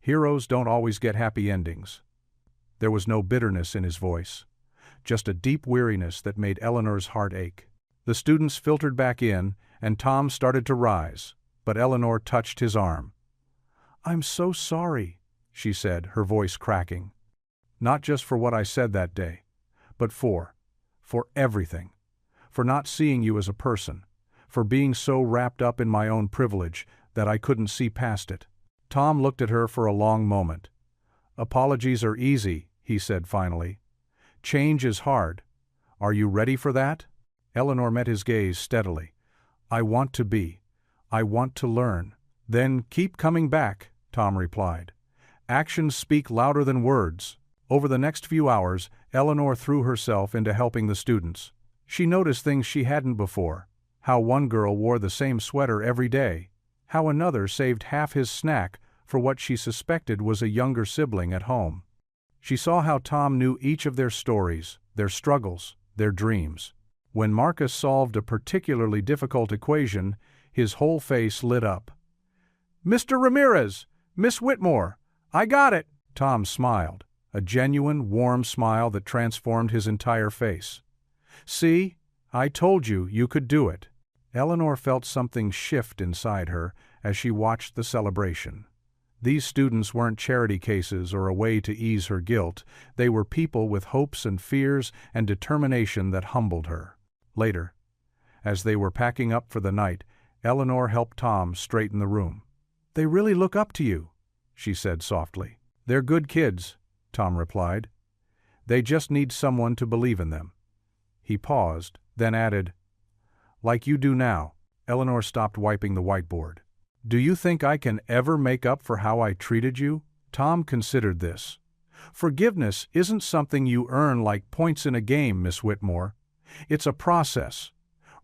[SPEAKER 1] Heroes don't always get happy endings." There was no bitterness in his voice, just a deep weariness that made Eleanor's heart ache. The students filtered back in, and Tom started to rise, but Eleanor touched his arm. "I'm so sorry," she said, her voice cracking. "Not just for what I said that day, but for everything. For not seeing you as a person, for being so wrapped up in my own privilege that I couldn't see past it." Tom looked at her for a long moment. "Apologies are easy," he said finally. "Change is hard. Are you ready for that?" Eleanor met his gaze steadily. "I want to be. I want to learn." "Then keep coming back," Tom replied. "Actions speak louder than words." Over the next few hours, Eleanor threw herself into helping the students. She noticed things she hadn't before. How one girl wore the same sweater every day. How another saved half his snack for what she suspected was a younger sibling at home. She saw how Tom knew each of their stories, their struggles, their dreams. When Marcus solved a particularly difficult equation, his whole face lit up. "Mr. Ramirez! Miss Whitmore! I got it!" Tom smiled, a genuine, warm smile that transformed his entire face. "See? I told you you could do it." Eleanor felt something shift inside her as she watched the celebration. These students weren't charity cases or a way to ease her guilt. They were people with hopes and fears and determination that humbled her. Later, as they were packing up for the night, Eleanor helped Tom straighten the room. "They really look up to you," she said softly. "They're good kids," Tom replied. "They just need someone to believe in them." He paused, then added, "Like you do now." Eleanor stopped wiping the whiteboard. "Do you think I can ever make up for how I treated you?" Tom considered this. "Forgiveness isn't something you earn like points in a game, Miss Whitmore. It's a process.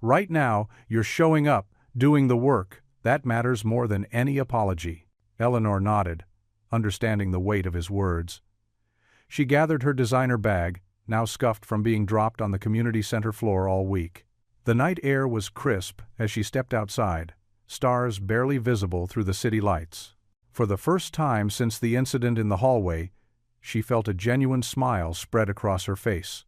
[SPEAKER 1] Right now, you're showing up, doing the work. That matters more than any apology." Eleanor nodded, understanding the weight of his words. She gathered her designer bag, now scuffed from being dropped on the community center floor all week. The night air was crisp as she stepped outside, stars barely visible through the city lights. For the first time since the incident in the hallway, she felt a genuine smile spread across her face.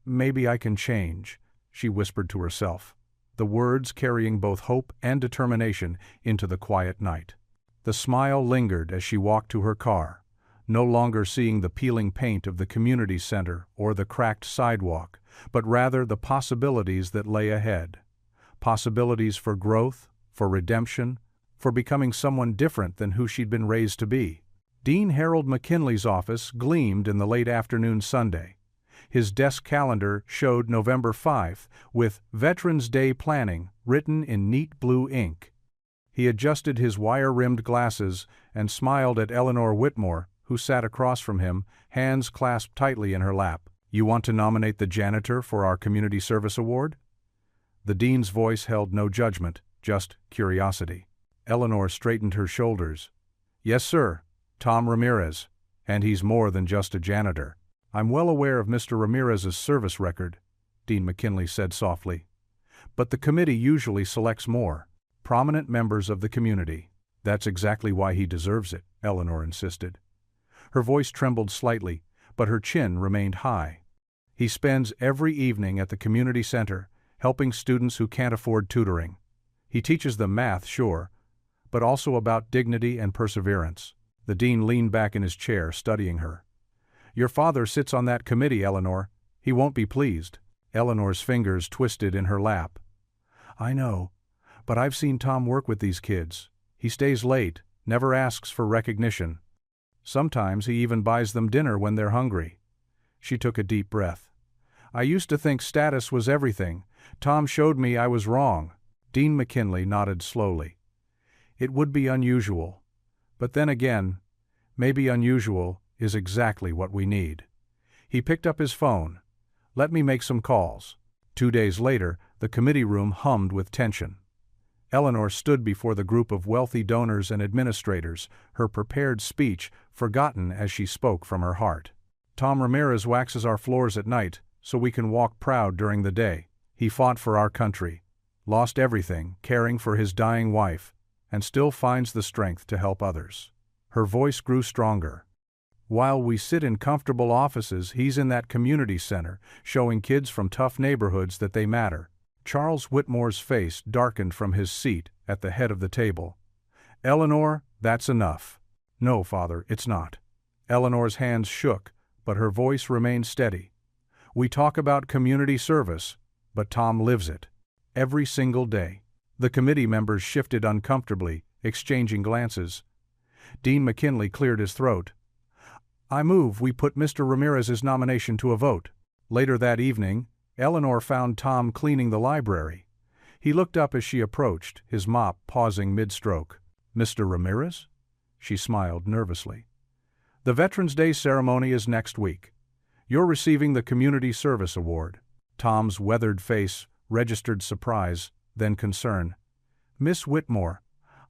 [SPEAKER 1] "Maybe I can change," she whispered to herself, the words carrying both hope and determination into the quiet night. The smile lingered as she walked to her car, no longer seeing the peeling paint of the community center or the cracked sidewalk, but rather the possibilities that lay ahead. Possibilities for growth, for redemption, for becoming someone different than who she'd been raised to be. Dean Harold McKinley's office gleamed in the late afternoon Sunday. His desk calendar showed November 5th, with Veterans Day planning written in neat blue ink. He adjusted his wire-rimmed glasses and smiled at Eleanor Whitmore, who sat across from him, hands clasped tightly in her lap. "You want to nominate the janitor for our Community Service Award?" The dean's voice held no judgment, just curiosity. Eleanor straightened her shoulders. "Yes, sir, Tom Ramirez, and he's more than just a janitor." "I'm well aware of Mr. Ramirez's service record," Dean McKinley said softly. "But the committee usually selects more prominent members of the community." "That's exactly why he deserves it," Eleanor insisted. Her voice trembled slightly, but her chin remained high. "He spends every evening at the community center, helping students who can't afford tutoring. He teaches them math, sure, but also about dignity and perseverance." The dean leaned back in his chair, studying her. "Your father sits on that committee, Eleanor. He won't be pleased." Eleanor's fingers twisted in her lap. "I know, but I've seen Tom work with these kids. He stays late, never asks for recognition. Sometimes he even buys them dinner when they're hungry." She took a deep breath. "I used to think status was everything. Tom showed me I was wrong." Dean McKinley nodded slowly. "It would be unusual. But then again, maybe unusual is exactly what we need." He picked up his phone. "Let me make some calls." 2 days later, the committee room hummed with tension. Eleanor stood before the group of wealthy donors and administrators, her prepared speech forgotten as she spoke from her heart. "Tom Ramirez waxes our floors at night, so we can walk proud during the day. He fought for our country, lost everything caring for his dying wife, and still finds the strength to help others." Her voice grew stronger. "While we sit in comfortable offices, he's in that community center, showing kids from tough neighborhoods that they matter." Charles Whitmore's face darkened from his seat at the head of the table. "Eleanor, that's enough." "No, Father, it's not." Eleanor's hands shook, but her voice remained steady. "We talk about community service, but Tom lives it. Every single day." The committee members shifted uncomfortably, exchanging glances. Dean McKinley cleared his throat. "I move we put Mr. Ramirez's nomination to a vote." Later that evening, Eleanor found Tom cleaning the library. He looked up as she approached, his mop pausing mid-stroke. "Mr. Ramirez?" She smiled nervously. "The Veterans Day ceremony is next week. You're receiving the Community Service Award." Tom's weathered face registered surprise, then concern. "Miss Whitmore,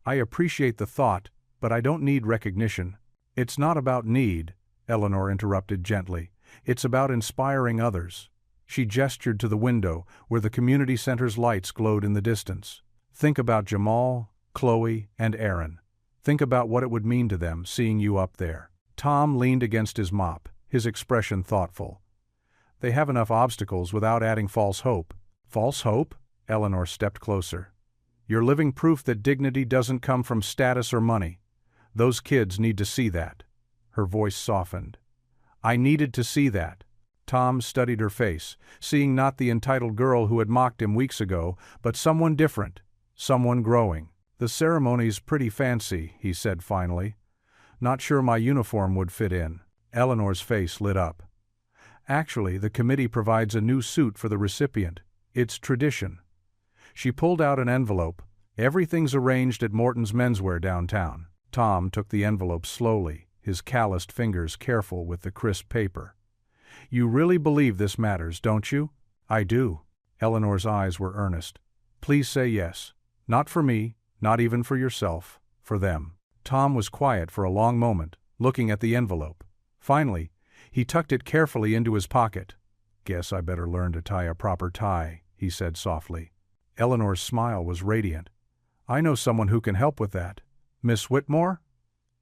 [SPEAKER 1] I appreciate the thought, but I don't need recognition." "It's not about need," Eleanor interrupted gently. "It's about inspiring others." She gestured to the window, where the community center's lights glowed in the distance. "Think about Jamal, Chloe, and Aaron. Think about what it would mean to them seeing you up there." Tom leaned against his mop, his expression thoughtful. "They have enough obstacles without adding false hope." "False hope?" Eleanor stepped closer. You're living proof that dignity doesn't come from status or money. Those kids need to see that." Her voice softened. "I needed to see that." Tom studied her face, seeing not the entitled girl who had mocked him weeks ago, but someone different, someone growing. "The ceremony's pretty fancy," he said finally. "Not sure my uniform would fit in." Eleanor's face lit up. "Actually, the committee provides a new suit for the recipient. It's tradition." She pulled out an envelope. "Everything's arranged at Morton's Menswear downtown." Tom took the envelope slowly, his calloused fingers careful with the crisp paper. "You really believe this matters, don't you?" "I do." Eleanor's eyes were earnest. "Please say yes. Not for me, not even for yourself, for them." Tom was quiet for a long moment, looking at the envelope. Finally, he tucked it carefully into his pocket. "Guess I better learn to tie a proper tie," he said softly. Eleanor's smile was radiant. "I know someone who can help with that." "Miss Whitmore?"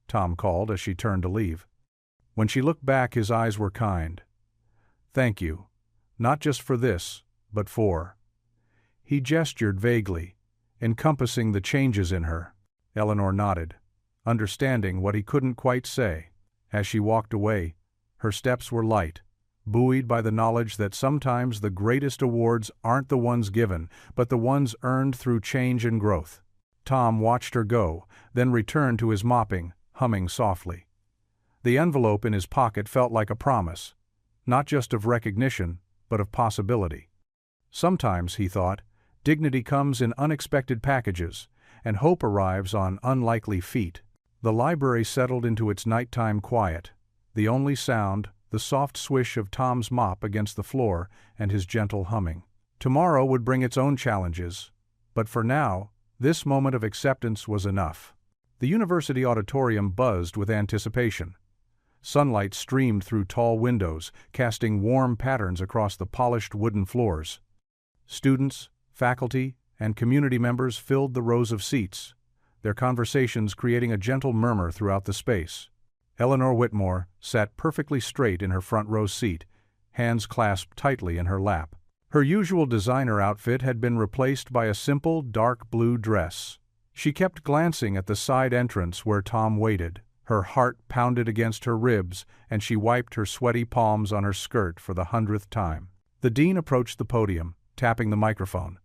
[SPEAKER 1] Tom called as she turned to leave. When she looked back, his eyes were kind. "Thank you. Not just for this, but for—" He gestured vaguely, encompassing the changes in her. Eleanor nodded, understanding what he couldn't quite say. As she walked away, her steps were light, buoyed by the knowledge that sometimes the greatest awards aren't the ones given, but the ones earned through change and growth. Tom watched her go, then returned to his mopping, humming softly. The envelope in his pocket felt like a promise, not just of recognition, but of possibility. Sometimes, he thought, dignity comes in unexpected packages, and hope arrives on unlikely feet. The library settled into its nighttime quiet, the only sound, the soft swish of Tom's mop against the floor and his gentle humming. Tomorrow would bring its own challenges, but for now, this moment of acceptance was enough. The university auditorium buzzed with anticipation. Sunlight streamed through tall windows, casting warm patterns across the polished wooden floors. Students, faculty, and community members filled the rows of seats, their conversations creating a gentle murmur throughout the space. Eleanor Whitmore sat perfectly straight in her front row seat, hands clasped tightly in her lap. Her usual designer outfit had been replaced by a simple dark blue dress. She kept glancing at the side entrance where Tom waited. Her heart pounded against her ribs, and she wiped her sweaty palms on her skirt for the 100th time. The dean approached the podium, tapping the microphone.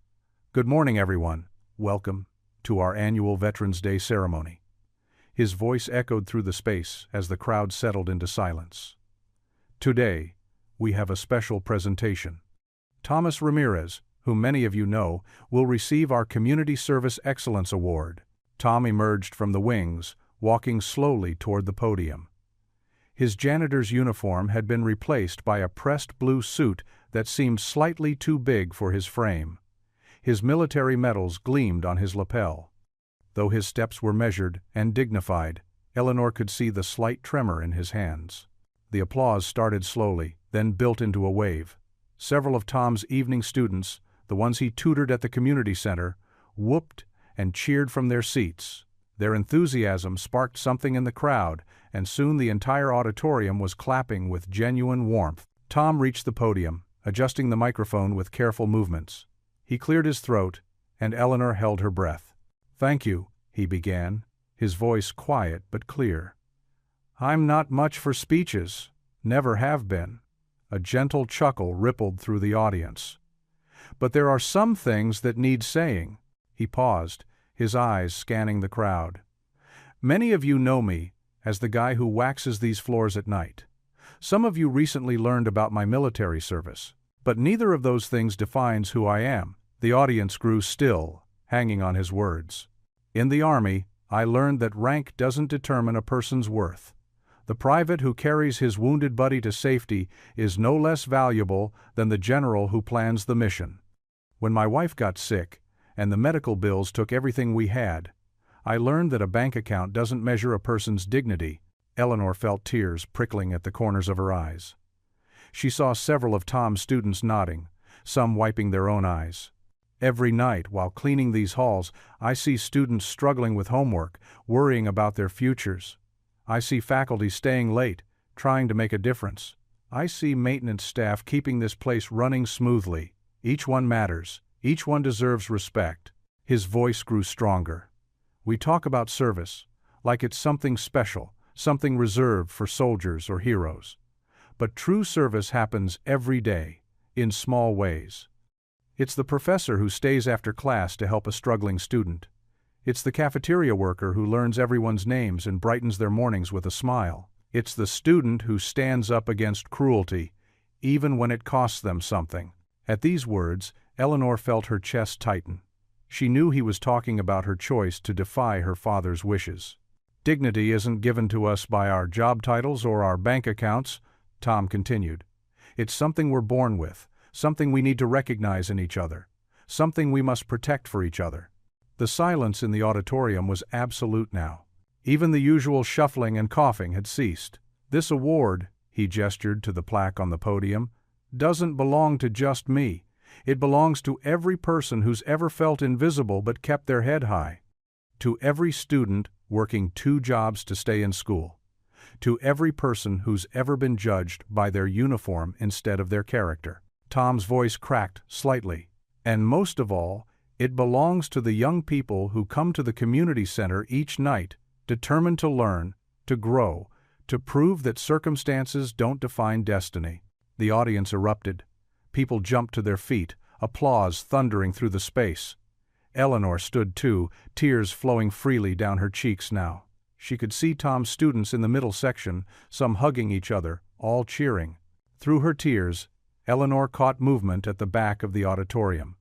[SPEAKER 1] "Good morning, everyone. Welcome to our annual Veterans Day ceremony." His voice echoed through the space as the crowd settled into silence. "Today, we have a special presentation. Thomas Ramirez, whom many of you know, will receive our Community Service Excellence Award." Tom emerged from the wings, walking slowly toward the podium. His janitor's uniform had been replaced by a pressed blue suit that seemed slightly too big for his frame. His military medals gleamed on his lapel. Though his steps were measured and dignified, Eleanor could see the slight tremor in his hands. The applause started slowly, then built into a wave. Several of Tom's evening students, the ones he tutored at the community center, whooped and cheered from their seats. Their enthusiasm sparked something in the crowd, and soon the entire auditorium was clapping with genuine warmth. Tom reached the podium, adjusting the microphone with careful movements. He cleared his throat, and Eleanor held her breath. "Thank you," he began, his voice quiet but clear. "I'm not much for speeches, never have been." A gentle chuckle rippled through the audience. "But there are some things that need saying." He paused, his eyes scanning the crowd. "Many of you know me as the guy who waxes these floors at night. Some of you recently learned about my military service. But neither of those things defines who I am." The audience grew still, hanging on his words. "In the Army, I learned that rank doesn't determine a person's worth. The private who carries his wounded buddy to safety is no less valuable than the general who plans the mission. When my wife got sick, and the medical bills took everything we had, I learned that a bank account doesn't measure a person's dignity." Eleanor felt tears prickling at the corners of her eyes. She saw several of Tom's students nodding, some wiping their own eyes. "Every night while cleaning these halls, I see students struggling with homework, worrying about their futures. I see faculty staying late, trying to make a difference. I see maintenance staff keeping this place running smoothly. Each one matters. Each one deserves respect." His voice grew stronger. "We talk about service, like it's something special, something reserved for soldiers or heroes. But true service happens every day, in small ways. It's the professor who stays after class to help a struggling student. It's the cafeteria worker who learns everyone's names and brightens their mornings with a smile. It's the student who stands up against cruelty, even when it costs them something." At these words, Eleanor felt her chest tighten. She knew he was talking about her choice to defy her father's wishes. "Dignity isn't given to us by our job titles or our bank accounts," Tom continued. "It's something we're born with, something we need to recognize in each other, something we must protect for each other." The silence in the auditorium was absolute now. Even the usual shuffling and coughing had ceased. "This award," he gestured to the plaque on the podium, "doesn't belong to just me. It belongs to every person who's ever felt invisible but kept their head high. To every student working 2 jobs to stay in school. To every person who's ever been judged by their uniform instead of their character." Tom's voice cracked slightly. "And most of all, it belongs to the young people who come to the community center each night, determined to learn, to grow, to prove that circumstances don't define destiny." The audience erupted. People jumped to their feet, applause thundering through the space. Eleanor stood too, tears flowing freely down her cheeks now. She could see Tom's students in the middle section, some hugging each other, all cheering. Through her tears, Eleanor caught movement at the back of the auditorium.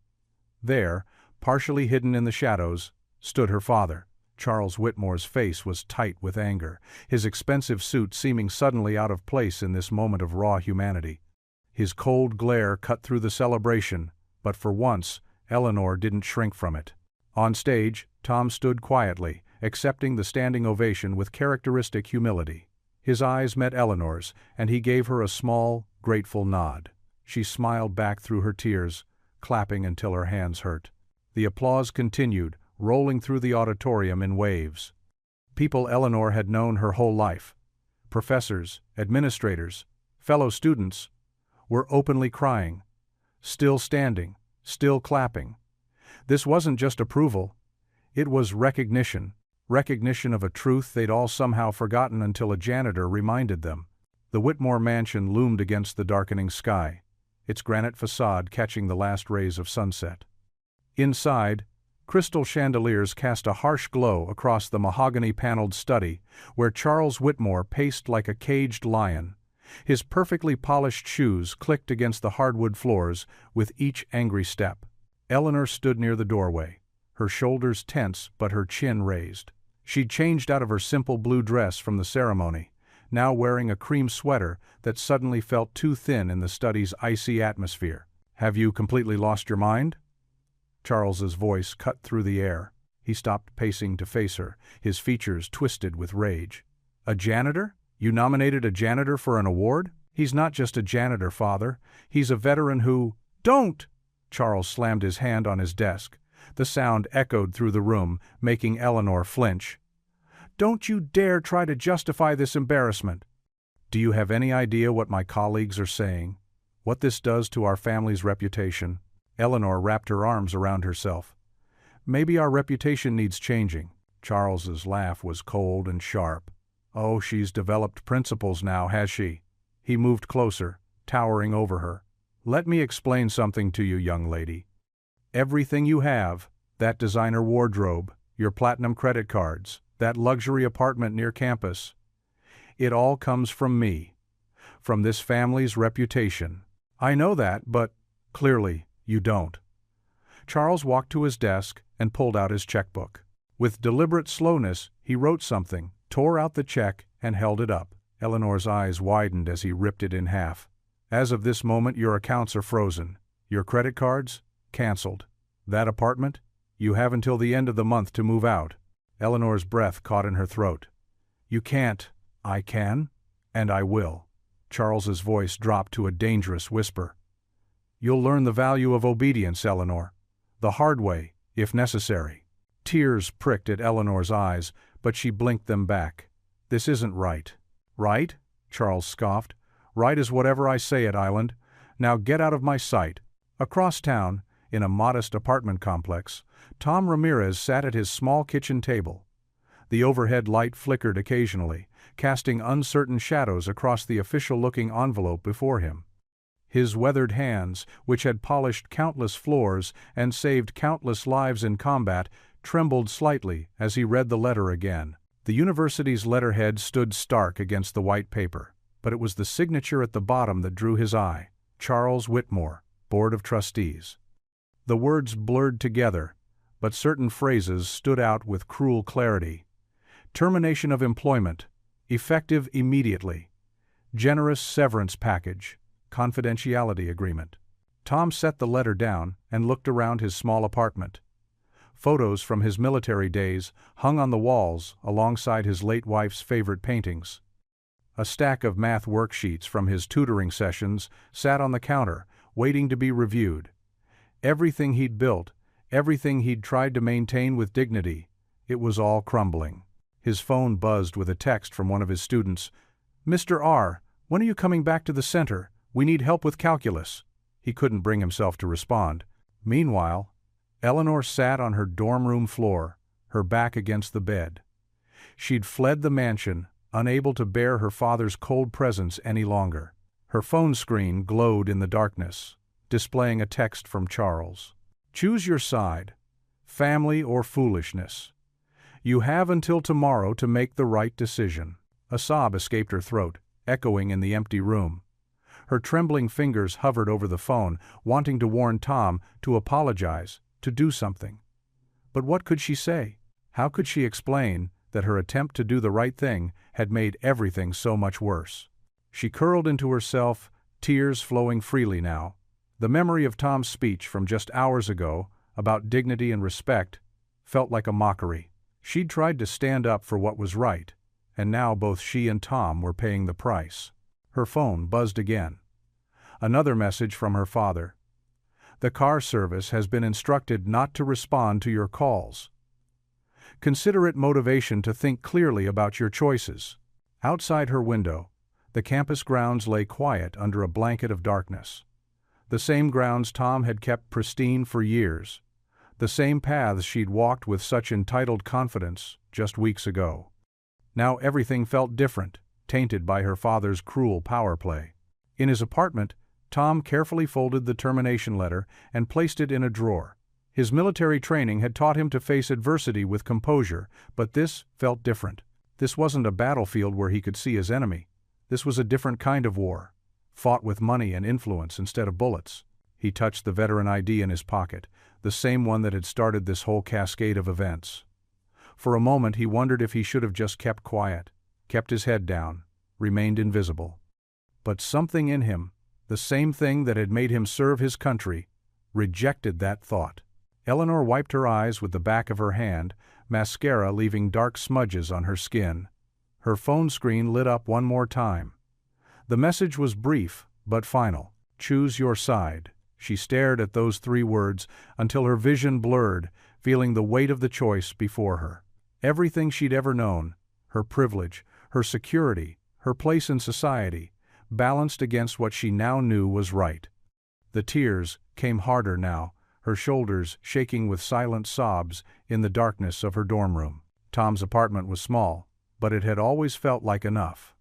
[SPEAKER 1] There, partially hidden in the shadows, stood her father. Charles Whitmore's face was tight with anger, his expensive suit seeming suddenly out of place in this moment of raw humanity. His cold glare cut through the celebration, but for once, Eleanor didn't shrink from it. On stage, Tom stood quietly, accepting the standing ovation with characteristic humility. His eyes met Eleanor's, and he gave her a small, grateful nod. She smiled back through her tears, clapping until her hands hurt. The applause continued, rolling through the auditorium in waves. People Eleanor had known her whole life, professors, administrators, fellow students, were openly crying, still standing, still clapping. This wasn't just approval. It was recognition of a truth they'd all somehow forgotten until a janitor reminded them. The Whitmore mansion loomed against the darkening sky, its granite facade catching the last rays of sunset. Inside, crystal chandeliers cast a harsh glow across the mahogany-paneled study where Charles Whitmore paced like a caged lion. His perfectly polished shoes clicked against the hardwood floors with each angry step. Eleanor stood near the doorway, her shoulders tense but her chin raised. She'd changed out of her simple blue dress from the ceremony, now wearing a cream sweater that suddenly felt too thin in the study's icy atmosphere. "Have you completely lost your mind?" Charles's voice cut through the air. He stopped pacing to face her, his features twisted with rage. "A janitor? You nominated a janitor for an award? He's not just a janitor, Father. He's a veteran who—" "Don't!" Charles slammed his hand on his desk. The sound echoed through the room, making Eleanor flinch. "Don't you dare try to justify this embarrassment. Do you have any idea what my colleagues are saying? What this does to our family's reputation?" Eleanor wrapped her arms around herself. "Maybe our reputation needs changing." Charles's laugh was cold and sharp. "Oh, she's developed principles now, has she?" He moved closer, towering over her. "Let me explain something to you, young lady. Everything you have, that designer wardrobe, your platinum credit cards, that luxury apartment near campus, it all comes from me, from this family's reputation. I know that, but clearly you don't." Charles walked to his desk and pulled out his checkbook. With deliberate slowness, he wrote something, tore out the check, and held it up. Eleanor's eyes widened as he ripped it in half. "As of this moment, your accounts are frozen. Your credit cards? Canceled. That apartment? You have until the end of the month to move out." Eleanor's breath caught in her throat. "You can't." "I can, and I will." Charles's voice dropped to a dangerous whisper. "You'll learn the value of obedience, Eleanor. The hard way, if necessary." Tears pricked at Eleanor's eyes, but she blinked them back. "This isn't right." "Right?" Charles scoffed. "Right is whatever I say it, Island. Now get out of my sight." Across town, In a modest apartment complex, Tom Ramirez sat at his small kitchen table. The overhead light flickered occasionally, casting uncertain shadows across the official-looking envelope before him. His weathered hands, which had polished countless floors and saved countless lives in combat, trembled slightly as he read the letter again. The university's letterhead stood stark against the white paper, but it was the signature at the bottom that drew his eye: Charles Whitmore, Board of Trustees. The words blurred together, but certain phrases stood out with cruel clarity. Termination of employment, effective immediately. Generous severance package, confidentiality agreement. Tom set the letter down and looked around his small apartment. Photos from his military days hung on the walls alongside his late wife's favorite paintings. A stack of math worksheets from his tutoring sessions sat on the counter, waiting to be reviewed. Everything he'd built, everything he'd tried to maintain with dignity, it was all crumbling. His phone buzzed with a text from one of his students. "Mr. R, when are you coming back to the center? We need help with calculus." He couldn't bring himself to respond. Meanwhile, Eleanor sat on her dorm room floor, her back against the bed. She'd fled the mansion, unable to bear her father's cold presence any longer. Her phone screen glowed in the darkness, displaying a text from Charles. "Choose your side, family or foolishness. You have until tomorrow to make the right decision." A sob escaped her throat, echoing in the empty room. Her trembling fingers hovered over the phone, wanting to warn Tom, to apologize, to do something. But what could she say? How could she explain that her attempt to do the right thing had made everything so much worse? She curled into herself, tears flowing freely now. The memory of Tom's speech from just hours ago, about dignity and respect, felt like a mockery. She'd tried to stand up for what was right, and now both she and Tom were paying the price. Her phone buzzed again. Another message from her father. "The car service has been instructed not to respond to your calls. Consider it motivation to think clearly about your choices." Outside her window, the campus grounds lay quiet under a blanket of darkness. The same grounds Tom had kept pristine for years. The same paths she'd walked with such entitled confidence just weeks ago. Now everything felt different, tainted by her father's cruel power play. In his apartment, Tom carefully folded the termination letter and placed it in a drawer. His military training had taught him to face adversity with composure, but this felt different. This wasn't a battlefield where he could see his enemy. This was a different kind of war, fought with money and influence instead of bullets. He touched the veteran ID in his pocket, the same one that had started this whole cascade of events. For a moment he wondered if he should have just kept quiet, kept his head down, remained invisible. But something in him, the same thing that had made him serve his country, rejected that thought. Eleanor wiped her eyes with the back of her hand, mascara leaving dark smudges on her skin. Her phone screen lit up one more time. The message was brief, but final. "Choose your side." She stared at those 3 words until her vision blurred, feeling the weight of the choice before her. Everything she'd ever known, her privilege, her security, her place in society, balanced against what she now knew was right. The tears came harder now, her shoulders shaking with silent sobs in the darkness of her dorm room. Tom's apartment was small, but it had always felt like enough.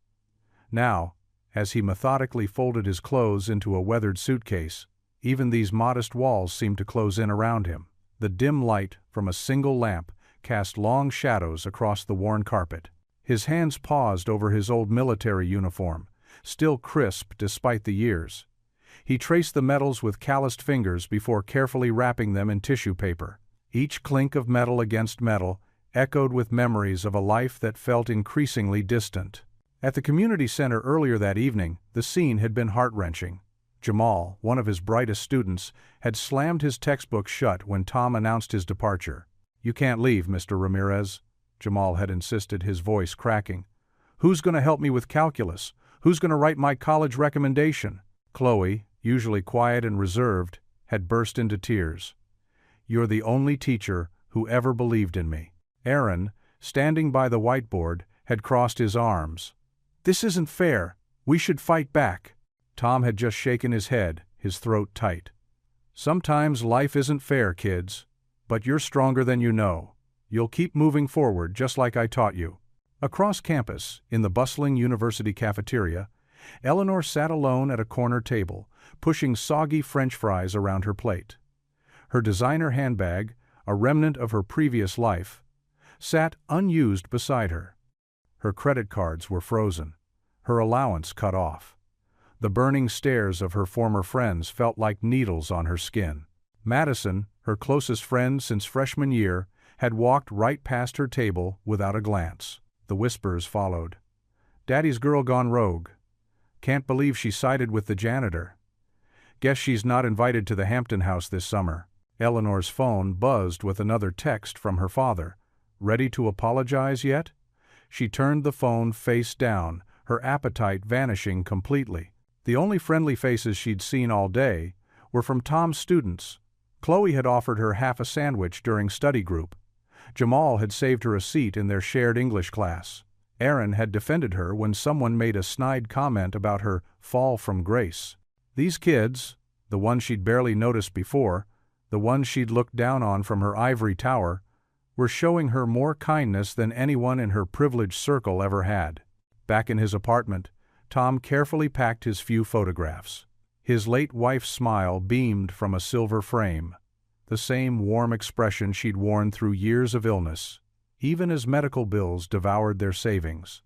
[SPEAKER 1] Now, as he methodically folded his clothes into a weathered suitcase, even these modest walls seemed to close in around him. The dim light from a single lamp cast long shadows across the worn carpet. His hands paused over his old military uniform, still crisp despite the years. He traced the metals with calloused fingers before carefully wrapping them in tissue paper. Each clink of metal against metal echoed with memories of a life that felt increasingly distant. At the community center earlier that evening, the scene had been heart-wrenching. Jamal, one of his brightest students, had slammed his textbook shut when Tom announced his departure. "You can't leave, Mr. Ramirez," Jamal had insisted, his voice cracking. "Who's going to help me with calculus? Who's going to write my college recommendation?" Chloe, usually quiet and reserved, had burst into tears. "You're the only teacher who ever believed in me." Aaron, standing by the whiteboard, had crossed his arms. "This isn't fair. We should fight back." Tom had just shaken his head, his throat tight. Sometimes life isn't fair, kids. But you're stronger than you know. You'll keep moving forward just like I taught you. Across campus, in the bustling university cafeteria, Eleanor sat alone at a corner table, pushing soggy French fries around her plate. Her designer handbag, a remnant of her previous life, sat unused beside her. Her credit cards were frozen, her allowance cut off. The burning stares of her former friends felt like needles on her skin. Madison, her closest friend since freshman year, had walked right past her table without a glance. The whispers followed. "Daddy's girl gone rogue. Can't believe she sided with the janitor. Guess she's not invited to the Hampton house this summer." Eleanor's phone buzzed with another text from her father. "Ready to apologize yet?" She turned the phone face down, her appetite vanishing completely. The only friendly faces she'd seen all day were from Tom's students. Chloe had offered her half a sandwich during study group. Jamal had saved her a seat in their shared English class. Aaron had defended her when someone made a snide comment about her fall from grace. These kids, the ones she'd barely noticed before, the ones she'd looked down on from her ivory tower, were showing her more kindness than anyone in her privileged circle ever had. Back in his apartment, Tom carefully packed his few photographs. His late wife's smile beamed from a silver frame, the same warm expression she'd worn through years of illness, even as medical bills devoured their savings.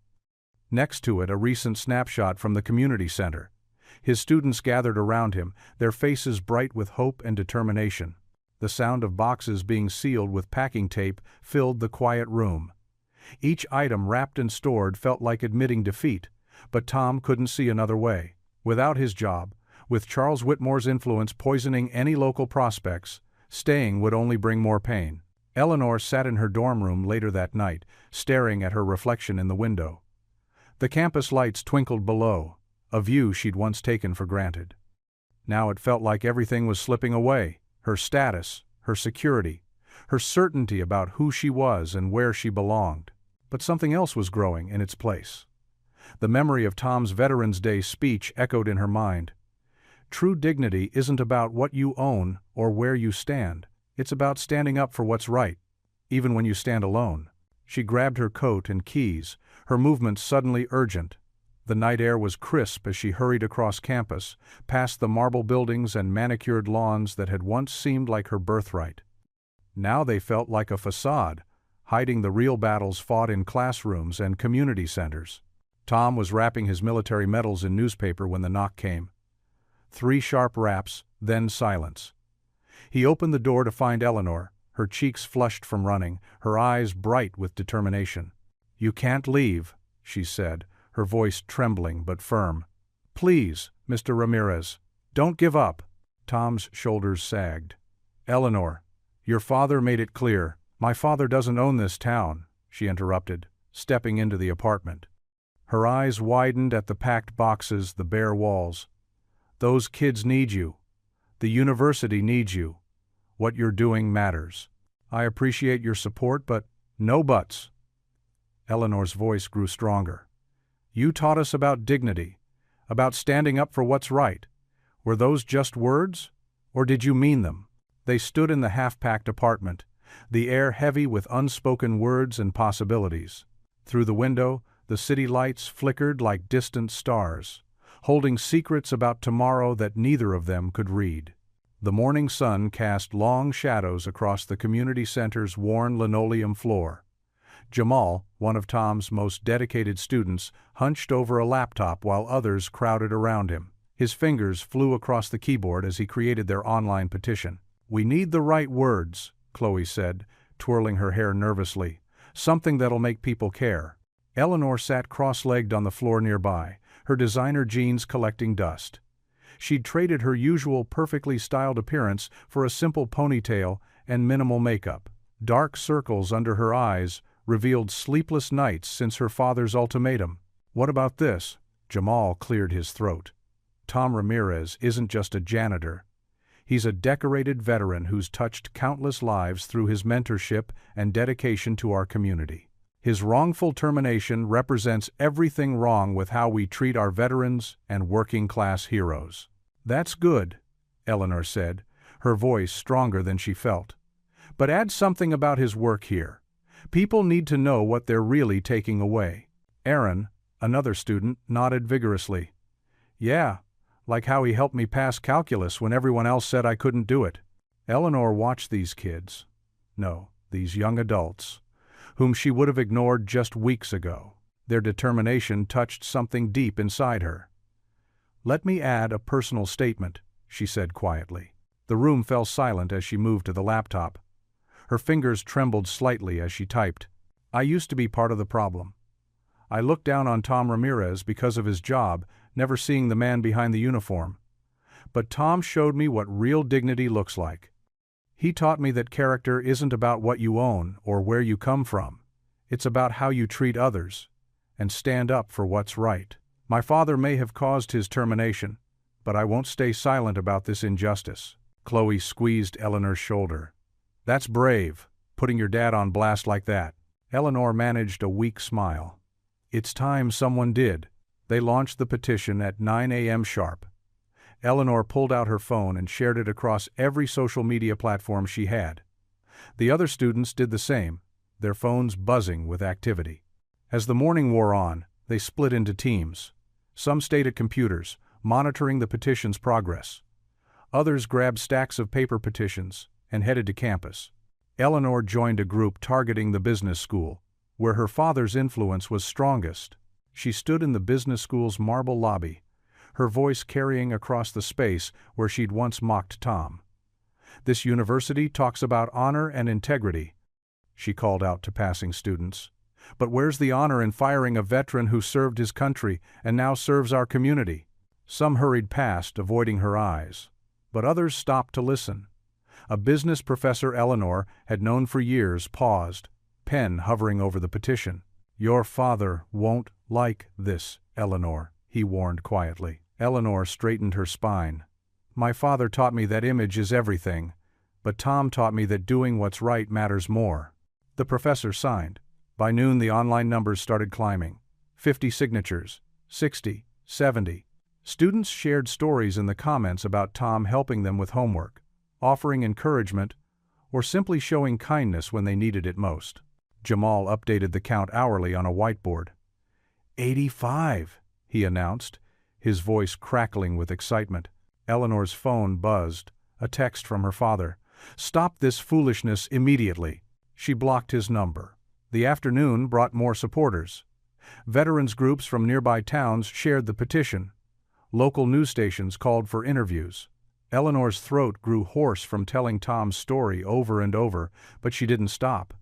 [SPEAKER 1] Next to it, a recent snapshot from the community center. His students gathered around him, their faces bright with hope and determination. The sound of boxes being sealed with packing tape filled the quiet room. Each item wrapped and stored felt like admitting defeat, but Tom couldn't see another way. Without his job, with Charles Whitmore's influence poisoning any local prospects, staying would only bring more pain. Eleanor sat in her dorm room later that night, staring at her reflection in the window. The campus lights twinkled below, a view she'd once taken for granted. Now it felt like everything was slipping away, her status, her security, her certainty about who she was and where she belonged. But something else was growing in its place. The memory of Tom's Veterans Day speech echoed in her mind. True dignity isn't about what you own or where you stand. It's about standing up for what's right, even when you stand alone. She grabbed her coat and keys, her movements suddenly urgent. The night air was crisp as she hurried across campus, past the marble buildings and manicured lawns that had once seemed like her birthright. Now they felt like a facade, hiding the real battles fought in classrooms and community centers. Tom was wrapping his military medals in newspaper when the knock came. 3 sharp raps, then silence. He opened the door to find Eleanor, her cheeks flushed from running, her eyes bright with determination. "You can't leave," she said, her voice trembling but firm. "Please, Mr. Ramirez, don't give up." Tom's shoulders sagged. "Eleanor, your father made it clear." "My father doesn't own this town," she interrupted, stepping into the apartment. Her eyes widened at the packed boxes, the bare walls. "Those kids need you. The university needs you. What you're doing matters. I appreciate your support, but no buts." Eleanor's voice grew stronger. "You taught us about dignity, about standing up for what's right. Were those just words, or did you mean them?" They stood in the half-packed apartment, the air heavy with unspoken words and possibilities. Through the window, the city lights flickered like distant stars, holding secrets about tomorrow that neither of them could read. The morning sun cast long shadows across the community center's worn linoleum floor. Jamal, one of Tom's most dedicated students, hunched over a laptop while others crowded around him. His fingers flew across the keyboard as he created their online petition. "We need the right words," Chloe said, twirling her hair nervously. "Something that'll make people care." Eleanor sat cross-legged on the floor nearby, her designer jeans collecting dust. She'd traded her usual perfectly styled appearance for a simple ponytail and minimal makeup. Dark circles under her eyes revealed sleepless nights since her father's ultimatum. "What about this?" Jamal cleared his throat. "Tom Ramirez isn't just a janitor. He's a decorated veteran who's touched countless lives through his mentorship and dedication to our community. His wrongful termination represents everything wrong with how we treat our veterans and working-class heroes." "That's good," Eleanor said, her voice stronger than she felt. "But add something about his work here. People need to know what they're really taking away." Aaron, another student, nodded vigorously. "Yeah, like how he helped me pass calculus when everyone else said I couldn't do it." Eleanor watched these kids. No, these young adults, whom she would have ignored just weeks ago. Their determination touched something deep inside her. "Let me add a personal statement," she said quietly. The room fell silent as she moved to the laptop. Her fingers trembled slightly as she typed. "I used to be part of the problem. I looked down on Tom Ramirez because of his job, never seeing the man behind the uniform. But Tom showed me what real dignity looks like. He taught me that character isn't about what you own or where you come from. It's about how you treat others and stand up for what's right. My father may have caused his termination, but I won't stay silent about this injustice." Chloe squeezed Eleanor's shoulder. "That's brave, putting your dad on blast like that." Eleanor managed a weak smile. "It's time someone did." They launched the petition at 9 a.m. sharp. Eleanor pulled out her phone and shared it across every social media platform she had. The other students did the same, their phones buzzing with activity. As the morning wore on, they split into teams. Some stayed at computers, monitoring the petition's progress. Others grabbed stacks of paper petitions and headed to campus. Eleanor joined a group targeting the business school, where her father's influence was strongest. She stood in the business school's marble lobby, her voice carrying across the space where she'd once mocked Tom. "This university talks about honor and integrity," she called out to passing students. "But where's the honor in firing a veteran who served his country and now serves our community?" Some hurried past, avoiding her eyes, but others stopped to listen. A business professor Eleanor had known for years paused, pen hovering over the petition. "Your father won't like this, Eleanor," he warned quietly. Eleanor straightened her spine. "My father taught me that image is everything, but Tom taught me that doing what's right matters more." The professor signed. By noon the online numbers started climbing. 50 signatures, 60, 70. Students shared stories in the comments about Tom helping them with homework, offering encouragement, or simply showing kindness when they needed it most. Jamal updated the count hourly on a whiteboard. 85, he announced, his voice crackling with excitement. Eleanor's phone buzzed, a text from her father. "Stop this foolishness immediately." She blocked his number. The afternoon brought more supporters. Veterans groups from nearby towns shared the petition. Local news stations called for interviews. Eleanor's throat grew hoarse from telling Tom's story over and over, but she didn't stop.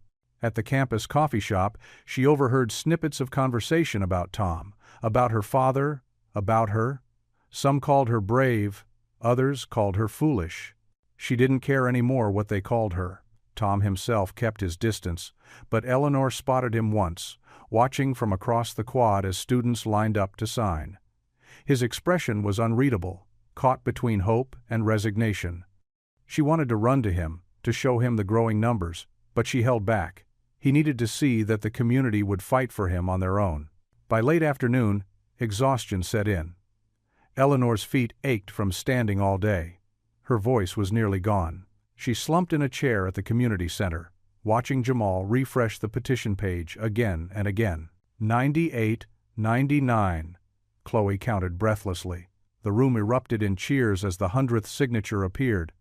[SPEAKER 1] At the campus coffee shop, she overheard snippets of conversation about Tom, about her father, about her. Some called her brave, others called her foolish. She didn't care anymore what they called her. Tom himself kept his distance, but Eleanor spotted him once, watching from across the quad as students lined up to sign. His expression was unreadable, caught between hope and resignation. She wanted to run to him, to show him the growing numbers, but she held back. He needed to see that the community would fight for him on their own. By late afternoon, exhaustion set in. Eleanor's feet ached from standing all day. Her voice was nearly gone. She slumped in a chair at the community center, watching Jamal refresh the petition page again and again. 98, 99, Chloe counted breathlessly. The room erupted in cheers as the 100th signature appeared.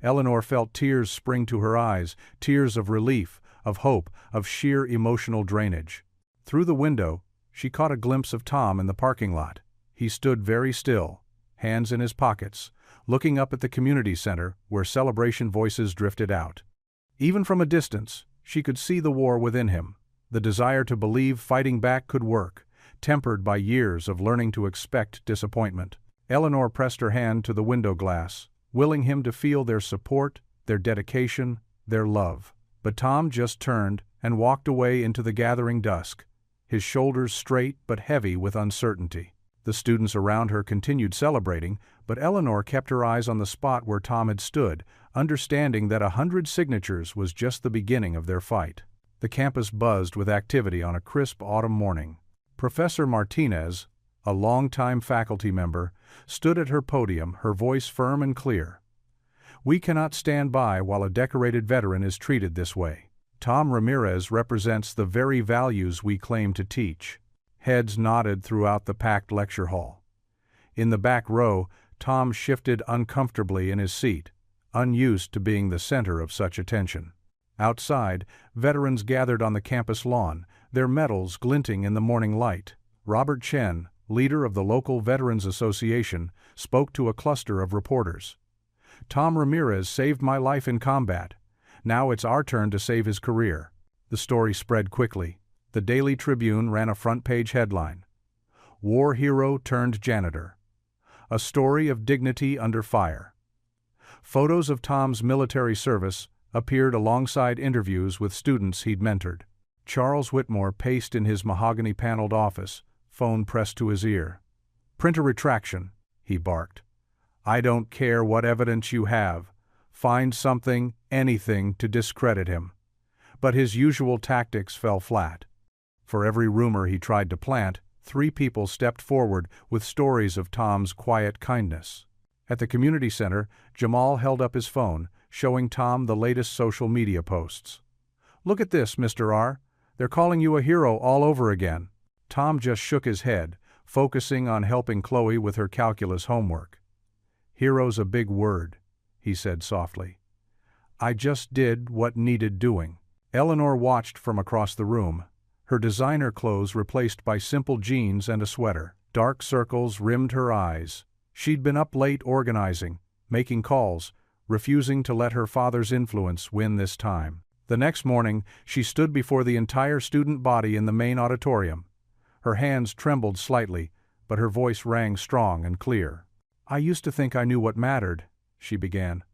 [SPEAKER 1] Eleanor felt tears spring to her eyes, tears of relief, of hope, of sheer emotional drainage. Through the window, she caught a glimpse of Tom in the parking lot. He stood very still, hands in his pockets, looking up at the community center where celebration voices drifted out. Even from a distance, she could see the war within him, the desire to believe fighting back could work, tempered by years of learning to expect disappointment. Eleanor pressed her hand to the window glass, willing him to feel their support, their dedication, their love. But Tom just turned and walked away into the gathering dusk, his shoulders straight but heavy with uncertainty. The students around her continued celebrating, but Eleanor kept her eyes on the spot where Tom had stood, understanding that 100 signatures was just the beginning of their fight. The campus buzzed with activity on a crisp autumn morning. Professor Martinez, a longtime faculty member, stood at her podium, her voice firm and clear. We cannot stand by while a decorated veteran is treated this way. Tom Ramirez represents the very values we claim to teach. Heads nodded throughout the packed lecture hall. In the back row, Tom shifted uncomfortably in his seat, unused to being the center of such attention. Outside, veterans gathered on the campus lawn, their medals glinting in the morning light. Robert Chen, leader of the local Veterans Association, spoke to a cluster of reporters. "Tom Ramirez saved my life in combat. Now it's our turn to save his career." The story spread quickly. The Daily Tribune ran a front-page headline: "War Hero Turned Janitor. A Story of Dignity Under Fire." Photos of Tom's military service appeared alongside interviews with students he'd mentored. Charles Whitmore paced in his mahogany-paneled office, phone pressed to his ear. "Print a retraction," he barked. "I don't care what evidence you have. Find something, anything, to discredit him." But his usual tactics fell flat. For every rumor he tried to plant, 3 people stepped forward with stories of Tom's quiet kindness. At the community center, Jamal held up his phone, showing Tom the latest social media posts. "Look at this, Mr. R. They're calling you a hero all over again." Tom just shook his head, focusing on helping Chloe with her calculus homework. "Hero's a big word," he said softly. "I just did what needed doing." Eleanor watched from across the room, her designer clothes replaced by simple jeans and a sweater. Dark circles rimmed her eyes. She'd been up late organizing, making calls, refusing to let her father's influence win this time. The next morning, she stood before the entire student body in the main auditorium. Her hands trembled slightly, but her voice rang strong and clear. "I used to think I knew what mattered," she began.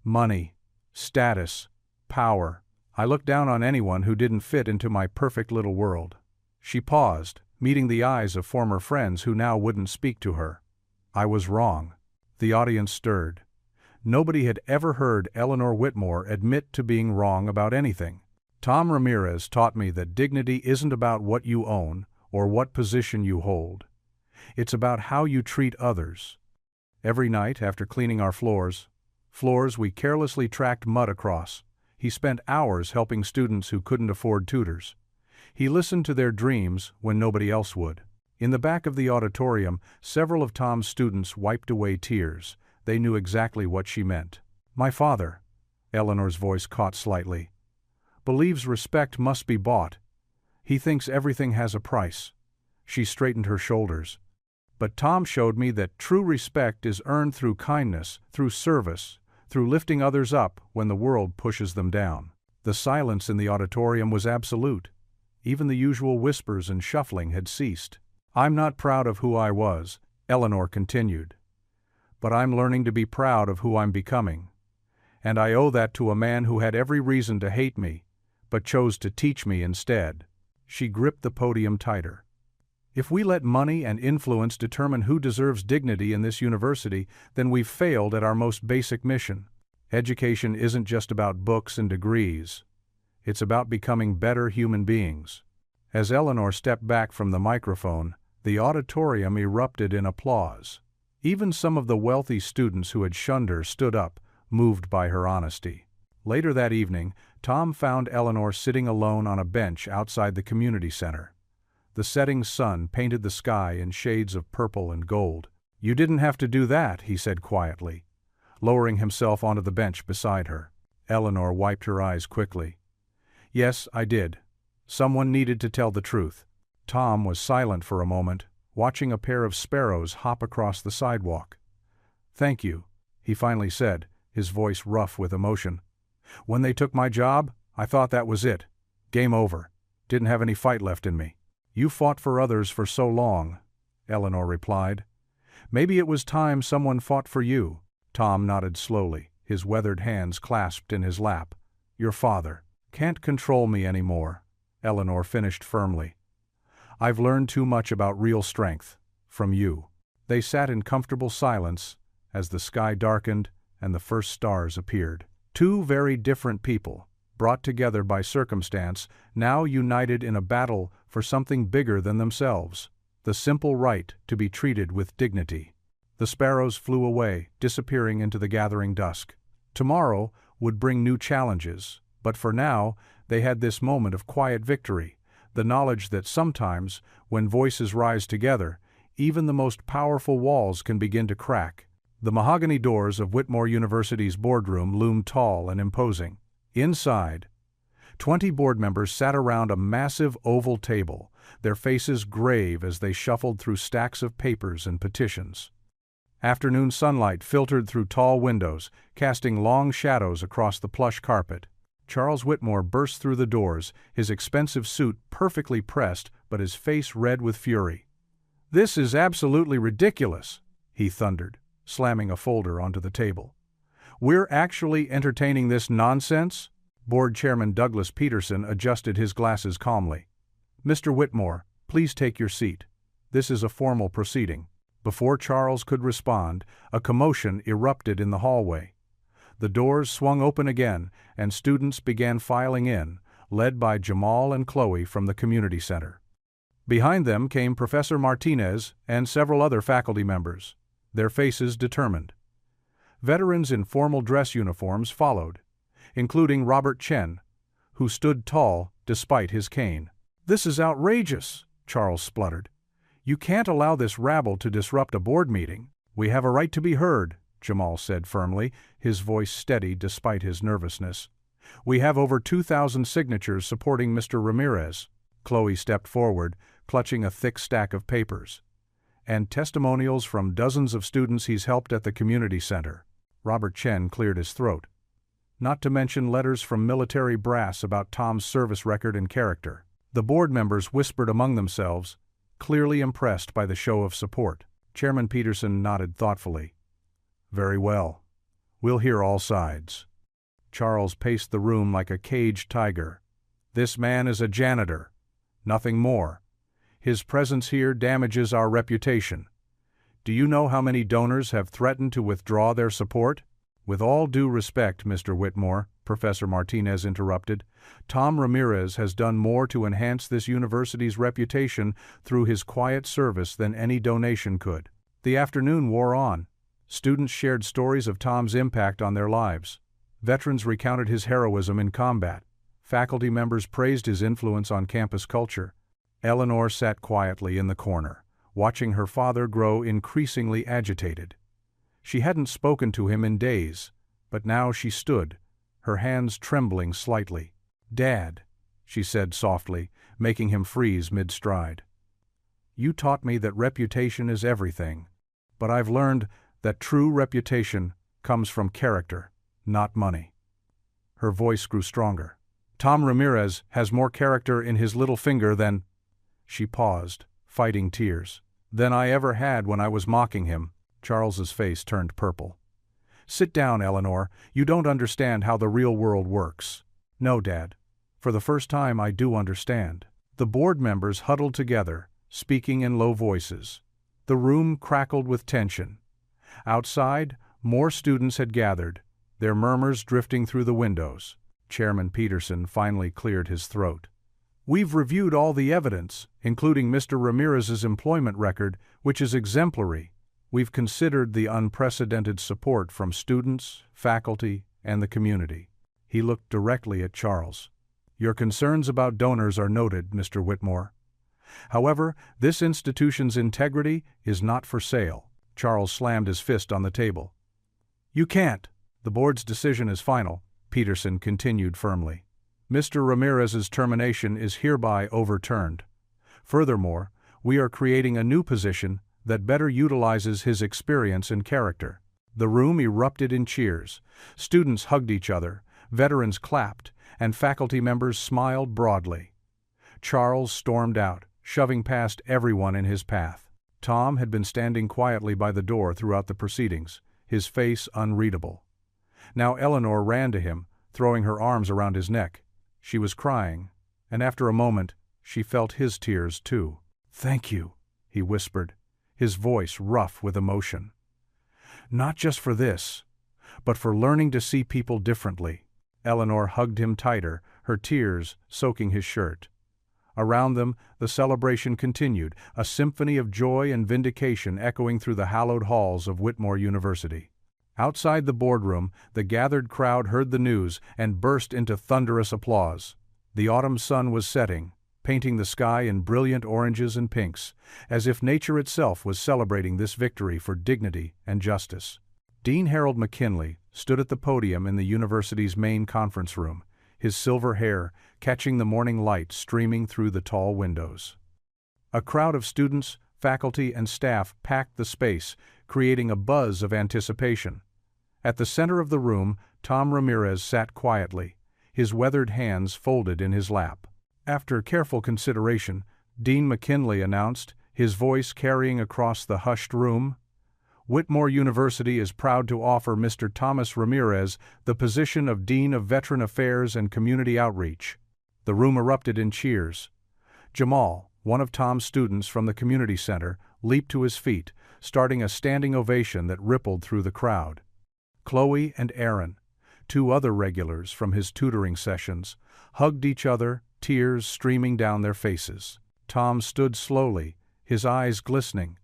[SPEAKER 1] "Money, status, power. I looked down on anyone who didn't fit into my perfect little world." She paused, meeting the eyes of former friends who now wouldn't speak to her. "I was wrong." The audience stirred. Nobody had ever heard Eleanor Whitmore admit to being wrong about anything. "Tom Ramirez taught me that dignity isn't about what you own or what position you hold. It's about how you treat others." Every night after cleaning our floors we carelessly tracked mud across, he spent hours helping students who couldn't afford tutors. He listened to their dreams when nobody else would. In the back of the auditorium, several of Tom's students wiped away tears. They knew exactly what she meant. "My father," Eleanor's voice caught slightly, "believes respect must be bought. He thinks everything has a price." She straightened her shoulders. "But Tom showed me that true respect is earned through kindness, through service, through lifting others up when the world pushes them down." The silence in the auditorium was absolute. Even the usual whispers and shuffling had ceased. "I'm not proud of who I was," Eleanor continued. "But I'm learning to be proud of who I'm becoming. And I owe that to a man who had every reason to hate me, but chose to teach me instead." She gripped the podium tighter. "If we let money and influence determine who deserves dignity in this university, then we've failed at our most basic mission. Education isn't just about books and degrees. It's about becoming better human beings." As Eleanor stepped back from the microphone, the auditorium erupted in applause. Even some of the wealthy students who had shunned her stood up, moved by her honesty. Later that evening, Tom found Eleanor sitting alone on a bench outside the community center. The setting sun painted the sky in shades of purple and gold. "You didn't have to do that," he said quietly, lowering himself onto the bench beside her. Eleanor wiped her eyes quickly. "Yes, I did. Someone needed to tell the truth." Tom was silent for a moment, watching a pair of sparrows hop across the sidewalk. "Thank you," he finally said, his voice rough with emotion. "When they took my job, I thought that was it. Game over. Didn't have any fight left in me." "You fought for others for so long," Eleanor replied. "Maybe it was time someone fought for you." Tom nodded slowly, his weathered hands clasped in his lap. "Your father can't control me anymore," Eleanor finished firmly. "I've learned too much about real strength from you." They sat in comfortable silence as the sky darkened and the first stars appeared. Two very different people, brought together by circumstance, now united in a battle for something bigger than themselves, the simple right to be treated with dignity. The sparrows flew away, disappearing into the gathering dusk. Tomorrow would bring new challenges, but for now, they had this moment of quiet victory, the knowledge that sometimes, when voices rise together, even the most powerful walls can begin to crack. The mahogany doors of Whitmore University's boardroom loomed tall and imposing. Inside, 20 board members sat around a massive oval table, their faces grave as they shuffled through stacks of papers and petitions. Afternoon sunlight filtered through tall windows, casting long shadows across the plush carpet. Charles Whitmore burst through the doors, his expensive suit perfectly pressed but his face red with fury. "This is absolutely ridiculous," he thundered, slamming a folder onto the table. "We're actually entertaining this nonsense?" Board Chairman Douglas Peterson adjusted his glasses calmly. "Mr. Whitmore, please take your seat. This is a formal proceeding." Before Charles could respond, a commotion erupted in the hallway. The doors swung open again, and students began filing in, led by Jamal and Chloe from the community center. Behind them came Professor Martinez and several other faculty members, their faces determined. Veterans in formal dress uniforms followed, including Robert Chen, who stood tall despite his cane. "This is outrageous," Charles spluttered. "You can't allow this rabble to disrupt a board meeting." "We have a right to be heard," Jamal said firmly, his voice steady despite his nervousness. "We have over 2,000 signatures supporting Mr. Ramirez." Chloe stepped forward, clutching a thick stack of papers. "And testimonials from dozens of students he's helped at the community center." Robert Chen cleared his throat. "Not to mention letters from military brass about Tom's service record and character." The board members whispered among themselves, clearly impressed by the show of support. Chairman Peterson nodded thoughtfully. "Very well. We'll hear all sides." Charles paced the room like a caged tiger. "This man is a janitor. Nothing more. His presence here damages our reputation. Do you know how many donors have threatened to withdraw their support?" "With all due respect, Mr. Whitmore," Professor Martinez interrupted, "Tom Ramirez has done more to enhance this university's reputation through his quiet service than any donation could." The afternoon wore on. Students shared stories of Tom's impact on their lives. Veterans recounted his heroism in combat. Faculty members praised his influence on campus culture. Eleanor sat quietly in the corner, watching her father grow increasingly agitated. She hadn't spoken to him in days, but now she stood, her hands trembling slightly. "Dad," she said softly, making him freeze mid-stride. "You taught me that reputation is everything, but I've learned that true reputation comes from character, not money." Her voice grew stronger. "Tom Ramirez has more character in his little finger than—" She paused, fighting tears. "Than I ever had when I was mocking him." Charles's face turned purple. "Sit down, Eleanor. You don't understand how the real world works." "No, Dad. For the first time I do understand." The board members huddled together, speaking in low voices. The room crackled with tension. Outside, more students had gathered, their murmurs drifting through the windows. Chairman Peterson finally cleared his throat. "We've reviewed all the evidence, including Mr. Ramirez's employment record, which is exemplary. We've considered the unprecedented support from students, faculty, and the community." He looked directly at Charles. "Your concerns about donors are noted, Mr. Whitmore. However, this institution's integrity is not for sale." Charles slammed his fist on the table. "You can't. The board's decision is final," Peterson continued firmly. "Mr. Ramirez's termination is hereby overturned. Furthermore, we are creating a new position that better utilizes his experience and character." The room erupted in cheers. Students hugged each other, veterans clapped, and faculty members smiled broadly. Charles stormed out, shoving past everyone in his path. Tom had been standing quietly by the door throughout the proceedings, his face unreadable. Now Eleanor ran to him, throwing her arms around his neck. She was crying, and after a moment, she felt his tears too. "Thank you," he whispered, his voice rough with emotion. "Not just for this, but for learning to see people differently." Eleanor hugged him tighter, her tears soaking his shirt. Around them, the celebration continued, a symphony of joy and vindication echoing through the hallowed halls of Whitmore University. Outside the boardroom, the gathered crowd heard the news and burst into thunderous applause. The autumn sun was setting, painting the sky in brilliant oranges and pinks, as if nature itself was celebrating this victory for dignity and justice. Dean Harold McKinley stood at the podium in the university's main conference room, his silver hair catching the morning light streaming through the tall windows. A crowd of students, faculty, and staff packed the space, creating a buzz of anticipation. At the center of the room, Tom Ramirez sat quietly, his weathered hands folded in his lap. After careful consideration, Dean McKinley announced, his voice carrying across the hushed room, "Whitmore University is proud to offer Mr. Thomas Ramirez the position of Dean of Veteran Affairs and Community Outreach." The room erupted in cheers. Jamal, one of Tom's students from the community center, leaped to his feet, starting a standing ovation that rippled through the crowd. Chloe and Aaron, two other regulars from his tutoring sessions, hugged each other, tears streaming down their faces. Tom stood slowly, his eyes glistening.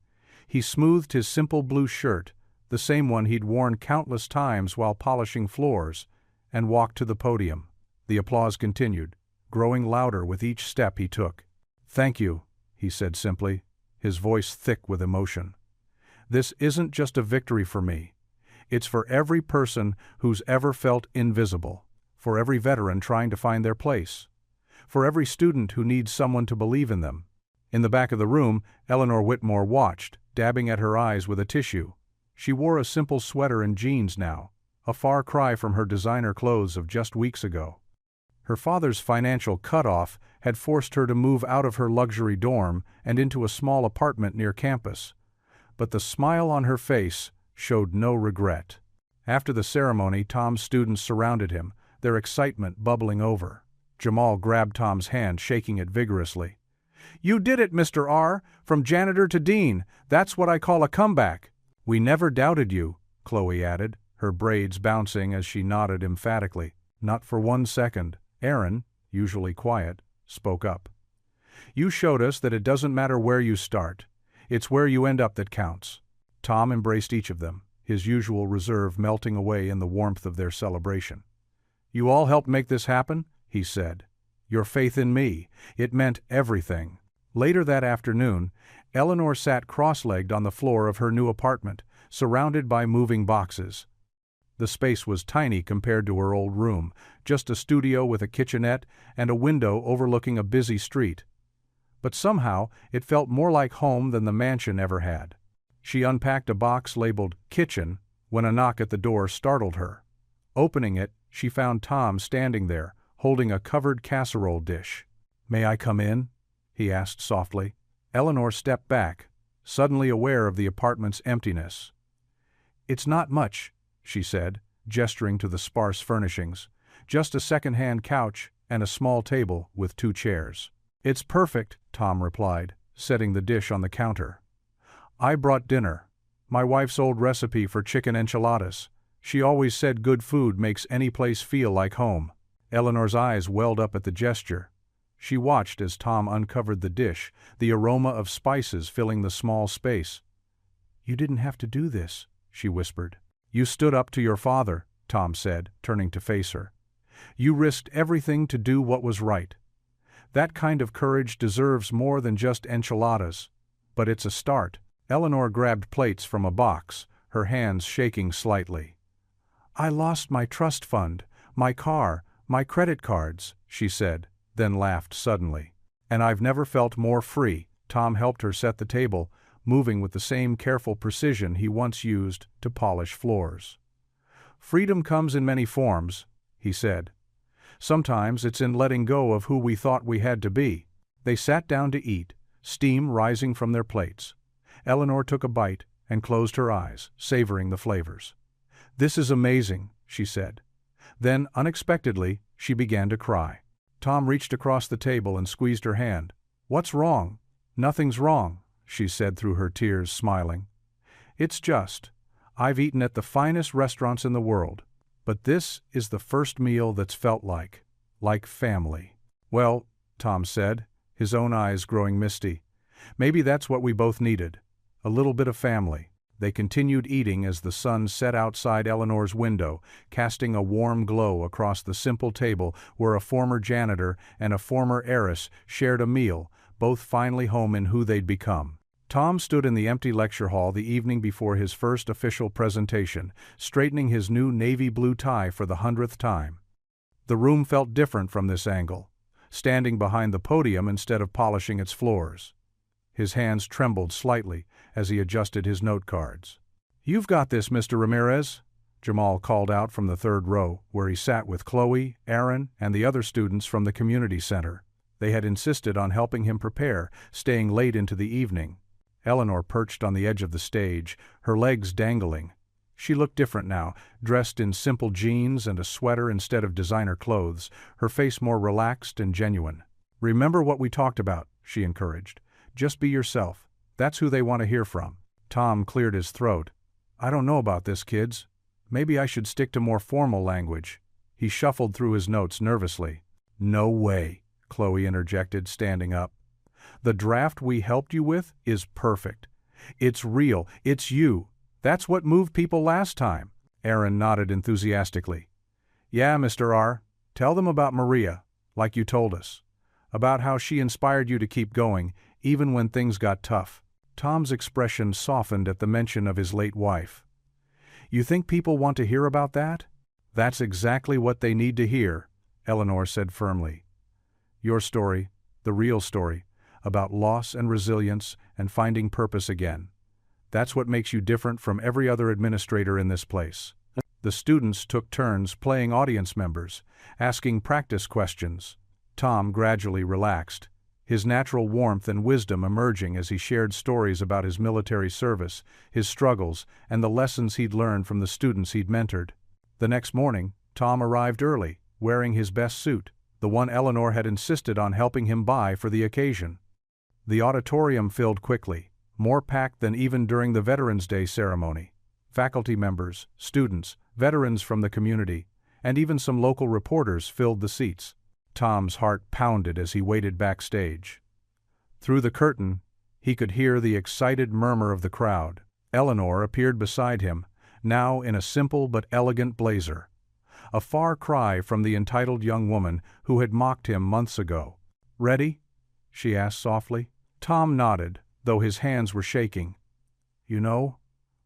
[SPEAKER 1] He smoothed his simple blue shirt, the same one he'd worn countless times while polishing floors, and walked to the podium. The applause continued, growing louder with each step he took. "Thank you," he said simply, his voice thick with emotion. "This isn't just a victory for me. It's for every person who's ever felt invisible, for every veteran trying to find their place, for every student who needs someone to believe in them." In the back of the room, Eleanor Whitmore watched, dabbing at her eyes with a tissue. She wore a simple sweater and jeans now, a far cry from her designer clothes of just weeks ago. Her father's financial cutoff had forced her to move out of her luxury dorm and into a small apartment near campus, but the smile on her face showed no regret. After the ceremony, Tom's students surrounded him, their excitement bubbling over. Jamal grabbed Tom's hand, shaking it vigorously. "You did it, Mr. R. From janitor to dean. That's what I call a comeback." "We never doubted you," Chloe added, her braids bouncing as she nodded emphatically. "Not for 1 second." Aaron, usually quiet, spoke up. "You showed us that it doesn't matter where you start. It's where you end up that counts." Tom embraced each of them, his usual reserve melting away in the warmth of their celebration. "You all helped make this happen," he said. "Your faith in me, it meant everything." Later that afternoon, Eleanor sat cross-legged on the floor of her new apartment, surrounded by moving boxes. The space was tiny compared to her old room, just a studio with a kitchenette and a window overlooking a busy street. But somehow it felt more like home than the mansion ever had. She unpacked a box labeled "Kitchen" when a knock at the door startled her. Opening it, she found Tom standing there, holding a covered casserole dish. "May I come in?" he asked softly. Eleanor stepped back, suddenly aware of the apartment's emptiness. "It's not much," she said, gesturing to the sparse furnishings. "Just a second-hand couch and a small table with 2 chairs." "It's perfect," Tom replied, setting the dish on the counter. "I brought dinner. My wife's old recipe for chicken enchiladas. She always said good food makes any place feel like home." Eleanor's eyes welled up at the gesture. She watched as Tom uncovered the dish, the aroma of spices filling the small space. "You didn't have to do this," she whispered. "You stood up to your father," Tom said, turning to face her. "You risked everything to do what was right. That kind of courage deserves more than just enchiladas. But it's a start." Eleanor grabbed plates from a box, her hands shaking slightly. "I lost my trust fund, my car, my credit cards," she said, then laughed suddenly. "And I've never felt more free." Tom helped her set the table, moving with the same careful precision he once used to polish floors. "Freedom comes in many forms," he said. "Sometimes it's in letting go of who we thought we had to be." They sat down to eat, steam rising from their plates. Eleanor took a bite and closed her eyes, savoring the flavors. "This is amazing," she said. Then, unexpectedly, she began to cry. Tom reached across the table and squeezed her hand. "What's wrong?" "Nothing's wrong," she said through her tears, smiling. "It's just, I've eaten at the finest restaurants in the world, but this is the first meal that's felt like family." "Well," Tom said, his own eyes growing misty, "maybe that's what we both needed. A little bit of family." They continued eating as the sun set outside Eleanor's window, casting a warm glow across the simple table where a former janitor and a former heiress shared a meal, both finally home in who they'd become. Tom stood in the empty lecture hall the evening before his first official presentation, straightening his new navy blue tie for the 100th time. The room felt different from this angle, standing behind the podium instead of polishing its floors. His hands trembled slightly as he adjusted his note cards. "You've got this, Mr. Ramirez," Jamal called out from the third row, where he sat with Chloe, Aaron, and the other students from the community center. They had insisted on helping him prepare, staying late into the evening. Eleanor perched on the edge of the stage, her legs dangling. She looked different now, dressed in simple jeans and a sweater instead of designer clothes, her face more relaxed and genuine. "Remember what we talked about," she encouraged. "Just be yourself. That's who they want to hear from." Tom cleared his throat. "I don't know about this, kids. Maybe I should stick to more formal language." He shuffled through his notes nervously. "No way," Chloe interjected, standing up. "The draft we helped you with is perfect. It's real. It's you. That's what moved people last time." Aaron nodded enthusiastically. "Yeah, Mr. R. Tell them about Maria, like you told us. About how she inspired you to keep going, even when things got tough." Tom's expression softened at the mention of his late wife. "You think people want to hear about that?" "That's exactly what they need to hear," Eleanor said firmly. "Your story, the real story, about loss and resilience and finding purpose again. That's what makes you different from every other administrator in this place." The students took turns playing audience members, asking practice questions. Tom gradually relaxed, his natural warmth and wisdom emerging as he shared stories about his military service, his struggles, and the lessons he'd learned from the students he'd mentored. The next morning, Tom arrived early, wearing his best suit, the one Eleanor had insisted on helping him buy for the occasion. The auditorium filled quickly, more packed than even during the Veterans Day ceremony. Faculty members, students, veterans from the community, and even some local reporters filled the seats. Tom's heart pounded as he waited backstage. Through the curtain, he could hear the excited murmur of the crowd. Eleanor appeared beside him, now in a simple but elegant blazer. A far cry from the entitled young woman who had mocked him months ago. "Ready?" she asked softly. Tom nodded, though his hands were shaking. "You know,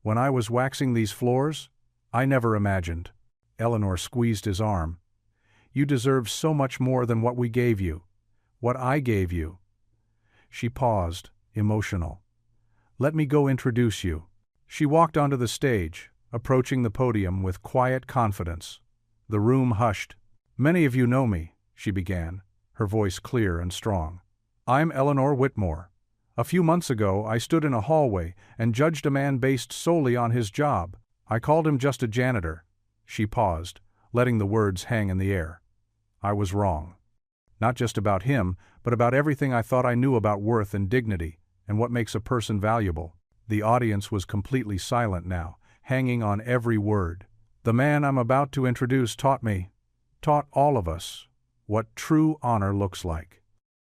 [SPEAKER 1] when I was waxing these floors, I never imagined." Eleanor squeezed his arm. "You deserve so much more than what we gave you, what I gave you." She paused, emotional. "Let me go introduce you." She walked onto the stage, approaching the podium with quiet confidence. The room hushed. "Many of you know me," she began, her voice clear and strong. "I'm Eleanor Whitmore. A few months ago, I stood in a hallway and judged a man based solely on his job. I called him just a janitor." She paused, letting the words hang in the air. "I was wrong. Not just about him, but about everything I thought I knew about worth and dignity, and what makes a person valuable." The audience was completely silent now, hanging on every word. "The man I'm about to introduce taught all of us, what true honor looks like.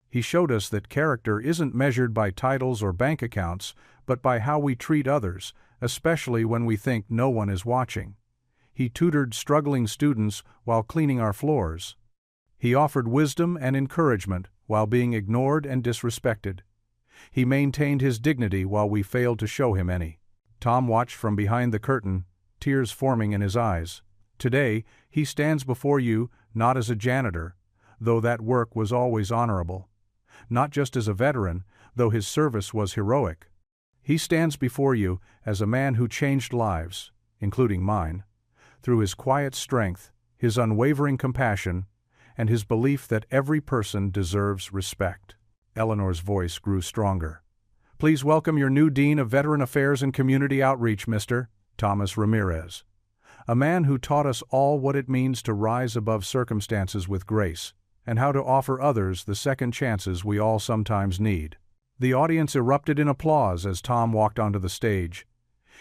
[SPEAKER 1] He showed us that character isn't measured by titles or bank accounts, but by how we treat others, especially when we think no one is watching. He tutored struggling students while cleaning our floors. He offered wisdom and encouragement while being ignored and disrespected. He maintained his dignity while we failed to show him any." Tom watched from behind the curtain, tears forming in his eyes. "Today, he stands before you not as a janitor, though that work was always honorable. Not just as a veteran, though his service was heroic. He stands before you as a man who changed lives, including mine, through his quiet strength, his unwavering compassion, and his belief that every person deserves respect." Eleanor's voice grew stronger. "Please welcome your new Dean of Veteran Affairs and Community Outreach, Mr. Thomas Ramirez. A man who taught us all what it means to rise above circumstances with grace, and how to offer others the second chances we all sometimes need." The audience erupted in applause as Tom walked onto the stage.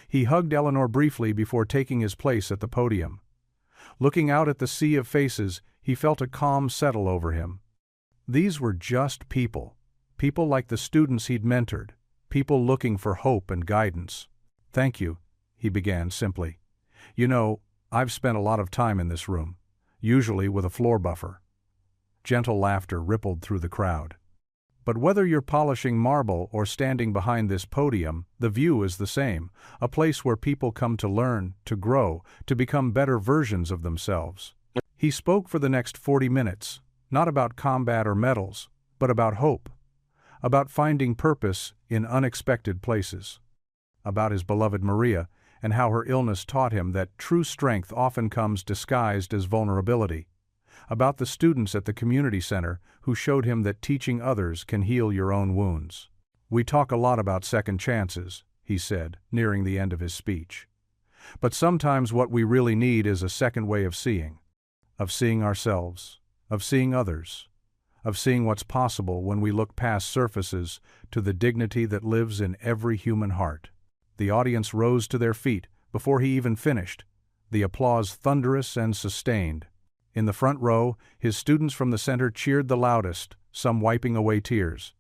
[SPEAKER 1] He hugged Eleanor briefly before taking his place at the podium. Looking out at the sea of faces, he felt a calm settle over him. These were just people. People like the students he'd mentored. People looking for hope and guidance. "Thank you," he began simply. "You know, I've spent a lot of time in this room, usually with a floor buffer." Gentle laughter rippled through the crowd. "But whether you're polishing marble or standing behind this podium, the view is the same, a place where people come to learn, to grow, to become better versions of themselves." He spoke for the next 40 minutes, not about combat or medals, but about hope, about finding purpose in unexpected places, about his beloved Maria and how her illness taught him that true strength often comes disguised as vulnerability, about the students at the community center who showed him that teaching others can heal your own wounds. "We talk a lot about second chances," he said, nearing the end of his speech. "But sometimes what we really need is a second way of seeing ourselves, of seeing others, of seeing what's possible when we look past surfaces to the dignity that lives in every human heart." The audience rose to their feet before he even finished, the applause thunderous and sustained. In the front row, his students from the center cheered the loudest, some wiping away tears.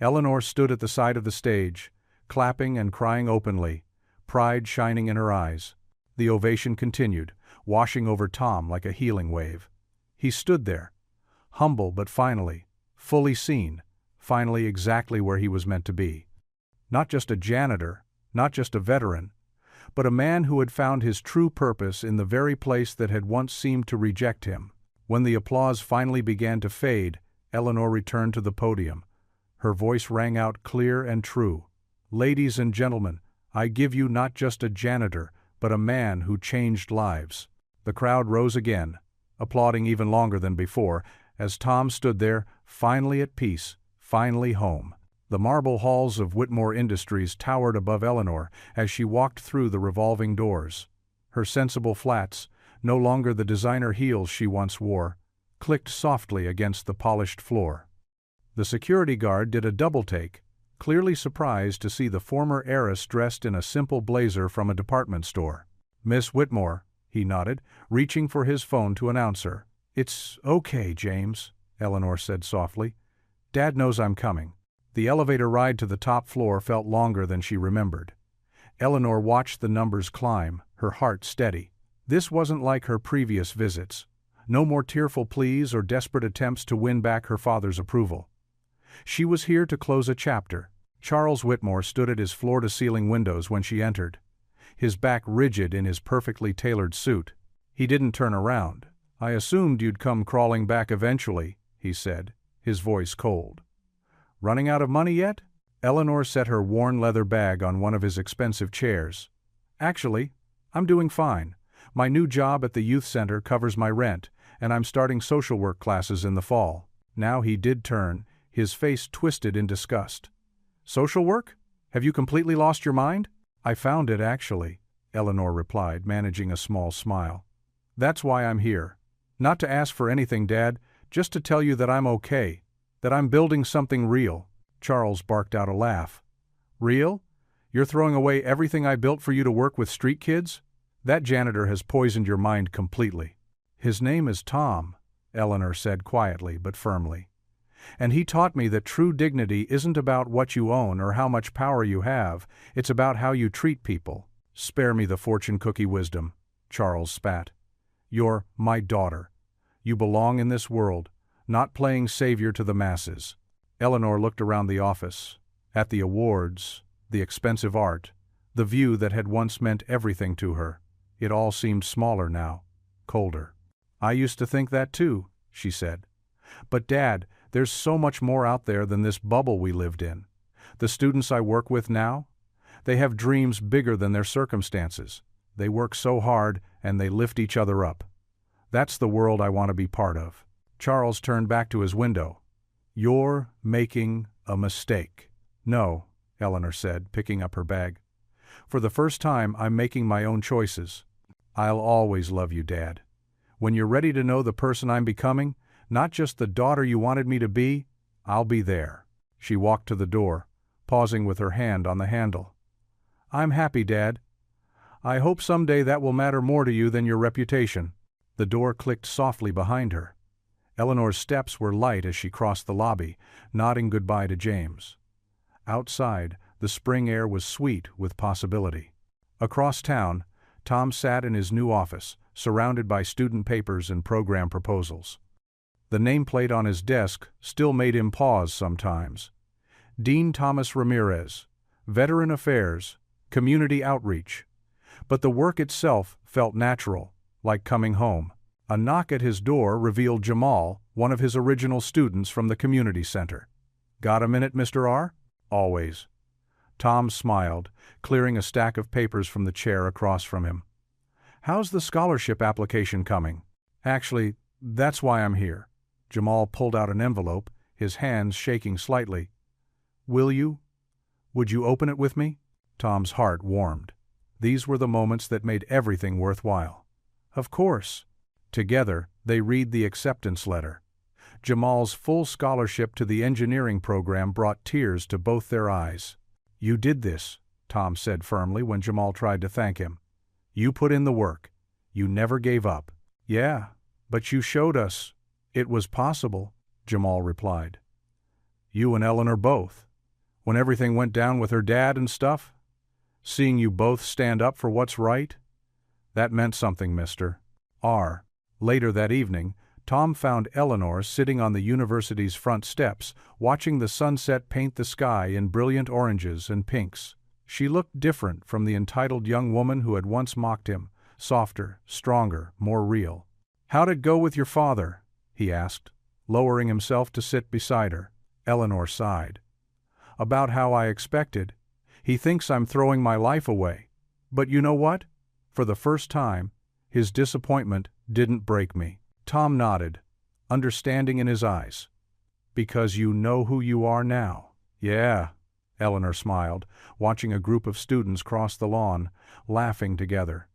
[SPEAKER 1] Eleanor stood at the side of the stage, clapping and crying openly, pride shining in her eyes. The ovation continued, washing over Tom like a healing wave. He stood there, humble but finally, fully seen, finally exactly where he was meant to be. Not just a janitor, not just a veteran, but a man who had found his true purpose in the very place that had once seemed to reject him. When the applause finally began to fade, Eleanor returned to the podium. Her voice rang out clear and true. "Ladies and gentlemen, I give you not just a janitor, but a man who changed lives." The crowd rose again, applauding even longer than before, as Tom stood there, finally at peace, finally home. The marble halls of Whitmore Industries towered above Eleanor as she walked through the revolving doors. Her sensible flats, no longer the designer heels she once wore, clicked softly against the polished floor. The security guard did a double-take, clearly surprised to see the former heiress dressed in a simple blazer from a department store. "Miss Whitmore," he nodded, reaching for his phone to announce her. "It's okay, James," Eleanor said softly. "Dad knows I'm coming." The elevator ride to the top floor felt longer than she remembered. Eleanor watched the numbers climb, her heart steady. This wasn't like her previous visits. No more tearful pleas or desperate attempts to win back her father's approval. She was here to close a chapter. Charles Whitmore stood at his floor-to-ceiling windows when she entered, his back rigid in his perfectly tailored suit. He didn't turn around. "I assumed you'd come crawling back eventually," he said, his voice cold. "Running out of money yet?" Eleanor set her worn leather bag on one of his expensive chairs. "Actually, I'm doing fine. My new job at the youth center covers my rent, and I'm starting social work classes in the fall." Now he did turn, his face twisted in disgust. "Social work? Have you completely lost your mind?" "I found it, actually," Eleanor replied, managing a small smile. "That's why I'm here. Not to ask for anything, Dad, just to tell you that I'm okay, that I'm building something real." Charles barked out a laugh. "Real? You're throwing away everything I built for you to work with street kids? That janitor has poisoned your mind completely." "His name is Tom," Eleanor said quietly but firmly. "And he taught me that true dignity isn't about what you own or how much power you have, it's about how you treat people." "Spare me the fortune cookie wisdom," Charles spat. "You're my daughter. You belong in this world, not playing savior to the masses." Eleanor looked around the office, at the awards, the expensive art, the view that had once meant everything to her. It all seemed smaller now, colder. "I used to think that too," she said. "But Dad, there's so much more out there than this bubble we lived in. The students I work with now, they have dreams bigger than their circumstances. They work so hard and they lift each other up. That's the world I want to be part of." Charles turned back to his window. "You're making a mistake." "No," Eleanor said, picking up her bag. "For the first time, I'm making my own choices. I'll always love you, Dad. When you're ready to know the person I'm becoming, not just the daughter you wanted me to be, I'll be there." She walked to the door, pausing with her hand on the handle. "I'm happy, Dad. I hope someday that will matter more to you than your reputation." The door clicked softly behind her. Eleanor's steps were light as she crossed the lobby, nodding goodbye to James. Outside, the spring air was sweet with possibility. Across town, Tom sat in his new office, surrounded by student papers and program proposals. The nameplate on his desk still made him pause sometimes. Dean Thomas Ramirez, Veteran Affairs, Community Outreach. But the work itself felt natural, like coming home. A knock at his door revealed Jamal, one of his original students from the community center. "Got a minute, Mr. R?" "Always." Tom smiled, clearing a stack of papers from the chair across from him. "How's the scholarship application coming?" "Actually, that's why I'm here." Jamal pulled out an envelope, his hands shaking slightly. Would you open it with me?" Tom's heart warmed. These were the moments that made everything worthwhile. "Of course." Together, they read the acceptance letter. Jamal's full scholarship to the engineering program brought tears to both their eyes. "You did this," Tom said firmly when Jamal tried to thank him. "You put in the work. You never gave up." "Yeah, but you showed us it was possible," Jamal replied. "You and Eleanor both. When everything went down with her dad and stuff, seeing you both stand up for what's right, that meant something, Mr. R." Later that evening, Tom found Eleanor sitting on the university's front steps, watching the sunset paint the sky in brilliant oranges and pinks. She looked different from the entitled young woman who had once mocked him, softer, stronger, more real. "How'd it go with your father?" he asked, lowering himself to sit beside her. Eleanor sighed. "About how I expected. He thinks I'm throwing my life away. But you know what? For the first time, his disappointment didn't break me." Tom nodded, understanding in his eyes. "Because you know who you are now." "Yeah," Eleanor smiled, watching a group of students cross the lawn, laughing together.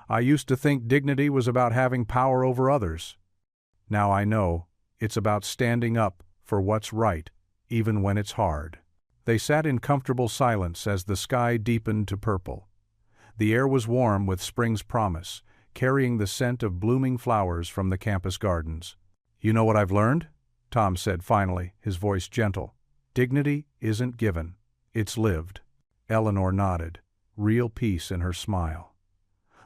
[SPEAKER 1] "I used to think dignity was about having power over others. Now I know it's about standing up for what's right, even when it's hard." They sat in comfortable silence as the sky deepened to purple. The air was warm with spring's promise, carrying the scent of blooming flowers from the campus gardens. "You know what I've learned?" Tom said finally, his voice gentle. "Dignity isn't given, it's lived." Eleanor nodded, real peace in her smile.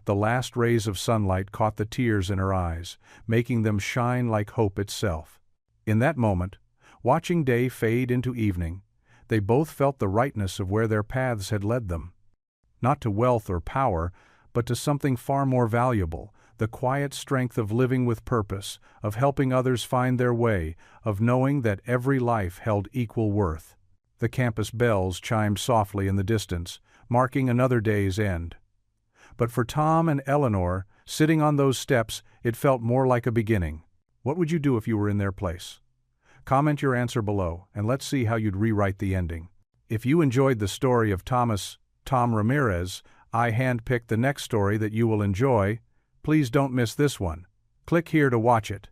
[SPEAKER 1] The last rays of sunlight caught the tears in her eyes, making them shine like hope itself. In that moment, watching day fade into evening, they both felt the rightness of where their paths had led them. Not to wealth or power, but to something far more valuable, the quiet strength of living with purpose, of helping others find their way, of knowing that every life held equal worth. The campus bells chimed softly in the distance, marking another day's end. But for Tom and Eleanor, sitting on those steps, it felt more like a beginning. What would you do if you were in their place? Comment your answer below, and let's see how you'd rewrite the ending. If you enjoyed the story of Tom Ramirez, I handpicked the next story that you will enjoy. Please don't miss this one. Click here to watch it.